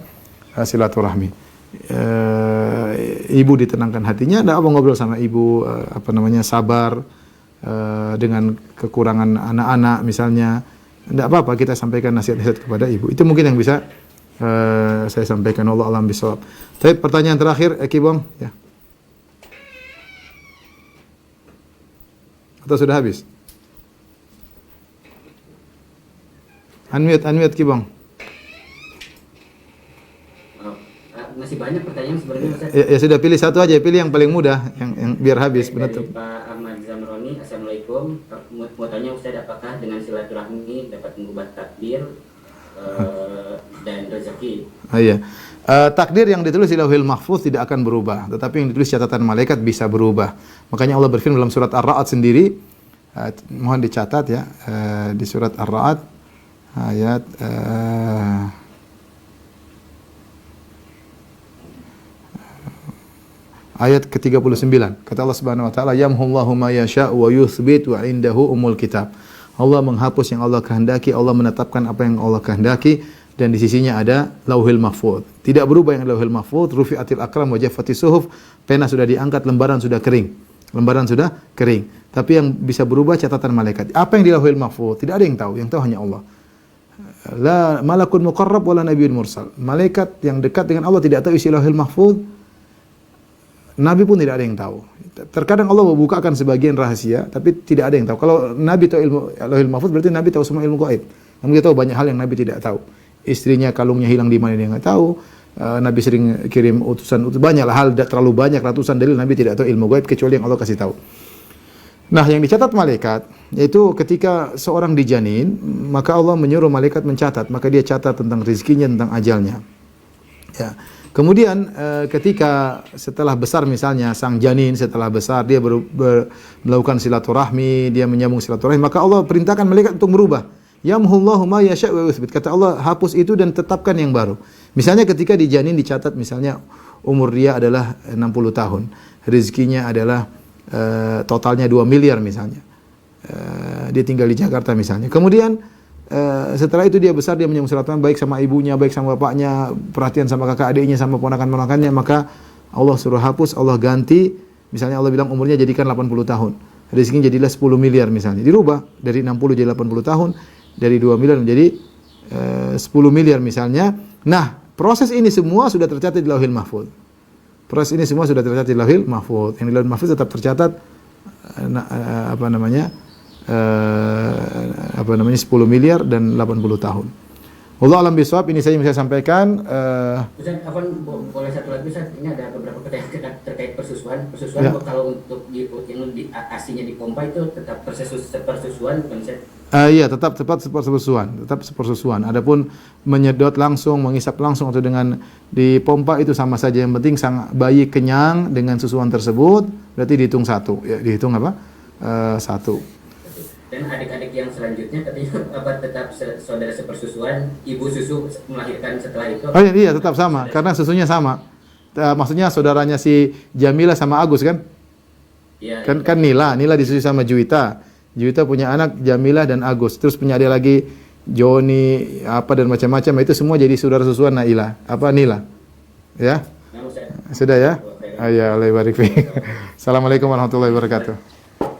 silaturahmi. Ibu ditenangkan hatinya, ada apa ngobrol sama ibu, sabar dengan kekurangan anak-anak misalnya, tidak apa-apa kita sampaikan nasihat-nasihat kepada ibu. Itu mungkin yang bisa saya sampaikan. Allah alam bisawab. Tapi pertanyaan terakhir, Eki Bang, ya. Atau sudah habis? Unmute Ki Bang. Masih banyak pertanyaan sebenarnya Ustaz. Ya sudah, pilih satu aja, pilih yang paling mudah, yang biar habis penutup. Pak Ahmad Zamroni, Assalamualaikum. Mau tanya Ustaz, apakah dengan silaturahmi dapat mengubah takdir dan rezeki? Iya. Takdir yang ditulis di Lauhil Mahfuz tidak akan berubah, tetapi yang ditulis catatan malaikat bisa berubah. Makanya Allah berfirman dalam surat Ar-Ra'd sendiri, mohon dicatat ya, di surat Ar-Ra'd ayat ayat ke-39. Kata Allah Subhanahu wa taala, yamhullahu ma yasha' wa yuthbit wa indahu umul kitab. Allah menghapus yang Allah kehendaki, Allah menetapkan apa yang Allah kehendaki, dan di sisinya ada Lauhil Mahfuz. Tidak berubah yang Lauhil Mahfuz, rufi'atil aqlam wa jaffatis suhuf, pena sudah diangkat, lembaran sudah kering. Tapi yang bisa berubah catatan malaikat. Apa yang di Lauhil Mahfuz? Tidak ada yang tahu hanya Allah. La malakun muqarrab wala nabiyyun mursal. Malaikat yang dekat dengan Allah tidak tahu isi Lauhil Mahfuz. Nabi pun tidak ada yang tahu. Terkadang Allah membukakan sebagian rahasia, tapi tidak ada yang tahu. Kalau Nabi tahu ilmu Lauhil Mahfuz, berarti Nabi tahu semua ilmu gaib. Nabi tahu banyak hal yang Nabi tidak tahu. Istrinya kalungnya hilang di mana dia enggak tahu. Nabi sering kirim utusan banyaklah hal, terlalu banyak ratusan dalil Nabi tidak tahu ilmu gaib kecuali yang Allah kasih tahu. Nah, yang dicatat malaikat yaitu ketika seorang dijanin, maka Allah menyuruh malaikat mencatat, maka dia catat tentang rezekinya, tentang ajalnya. Ya. Kemudian ketika setelah besar misalnya sang janin setelah besar dia melakukan silaturahmi, dia menyambung silaturahmi, maka Allah perintahkan malaikat untuk merubah. Yamhullahu ma yasha' wa yuthbit. Kata Allah, hapus itu dan tetapkan yang baru. Misalnya ketika di janin dicatat misalnya umur dia adalah 60 tahun. Rezekinya adalah totalnya 2 miliar misalnya. Dia tinggal di Jakarta misalnya. Kemudian setelah itu dia besar, dia menyambung silaturahmi baik sama ibunya, baik sama bapaknya, perhatian sama kakak adiknya, sama ponakan-ponakannya, maka Allah suruh hapus, Allah ganti. Misalnya Allah bilang umurnya jadikan 80 tahun. Rezekinya jadilah 10 miliar misalnya. Dirubah dari 60 jadi 80 tahun. Dari 2 miliar menjadi 10 miliar misalnya. Nah, proses ini semua sudah tercatat di Lauhil Mahfuz. Proses ini semua sudah tercatat di Lauhil Mahfuz. Yang di Lauhil Mahfuz tetap tercatat 10 miliar dan 80 tahun. Allah alam bisawab, ini saya yang bisa sampaikan. Ustaz, boleh satu lagi Ustaz? Ini ada beberapa pertanyaan terkait persusuan. Persusuan Ya. kalau untuk aslinya dipompa itu tetap persusuan bukan Ustaz? Iya, tetap sepersusuan. Adapun menyedot langsung, mengisap langsung atau dengan dipompa itu sama saja. Yang penting sang bayi kenyang dengan susuan tersebut, berarti dihitung satu. Ya, dihitung apa? Satu. Dan adik-adik yang selanjutnya katanya tetap saudara sepersusuan, ibu susu melahirkan setelah itu? Oh iya, tetap sama, karena susunya sama. Maksudnya saudaranya si Jamila sama Agus kan? Iya. Kan Nila disusui sama Juwita. Juwita punya anak Jamilah dan Agus. Terus punya adik lagi Joni apa dan macam-macam. Itu semua jadi saudara susuan Nila. Ya? Sudah ya? Ya, Allah barik fiik. Assalamualaikum warahmatullahi wabarakatuh.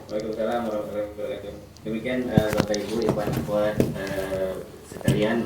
Waalaikumsalam warahmatullahi wabarakatuh. Demikian Bapak Ibu, ikhwan sekalian.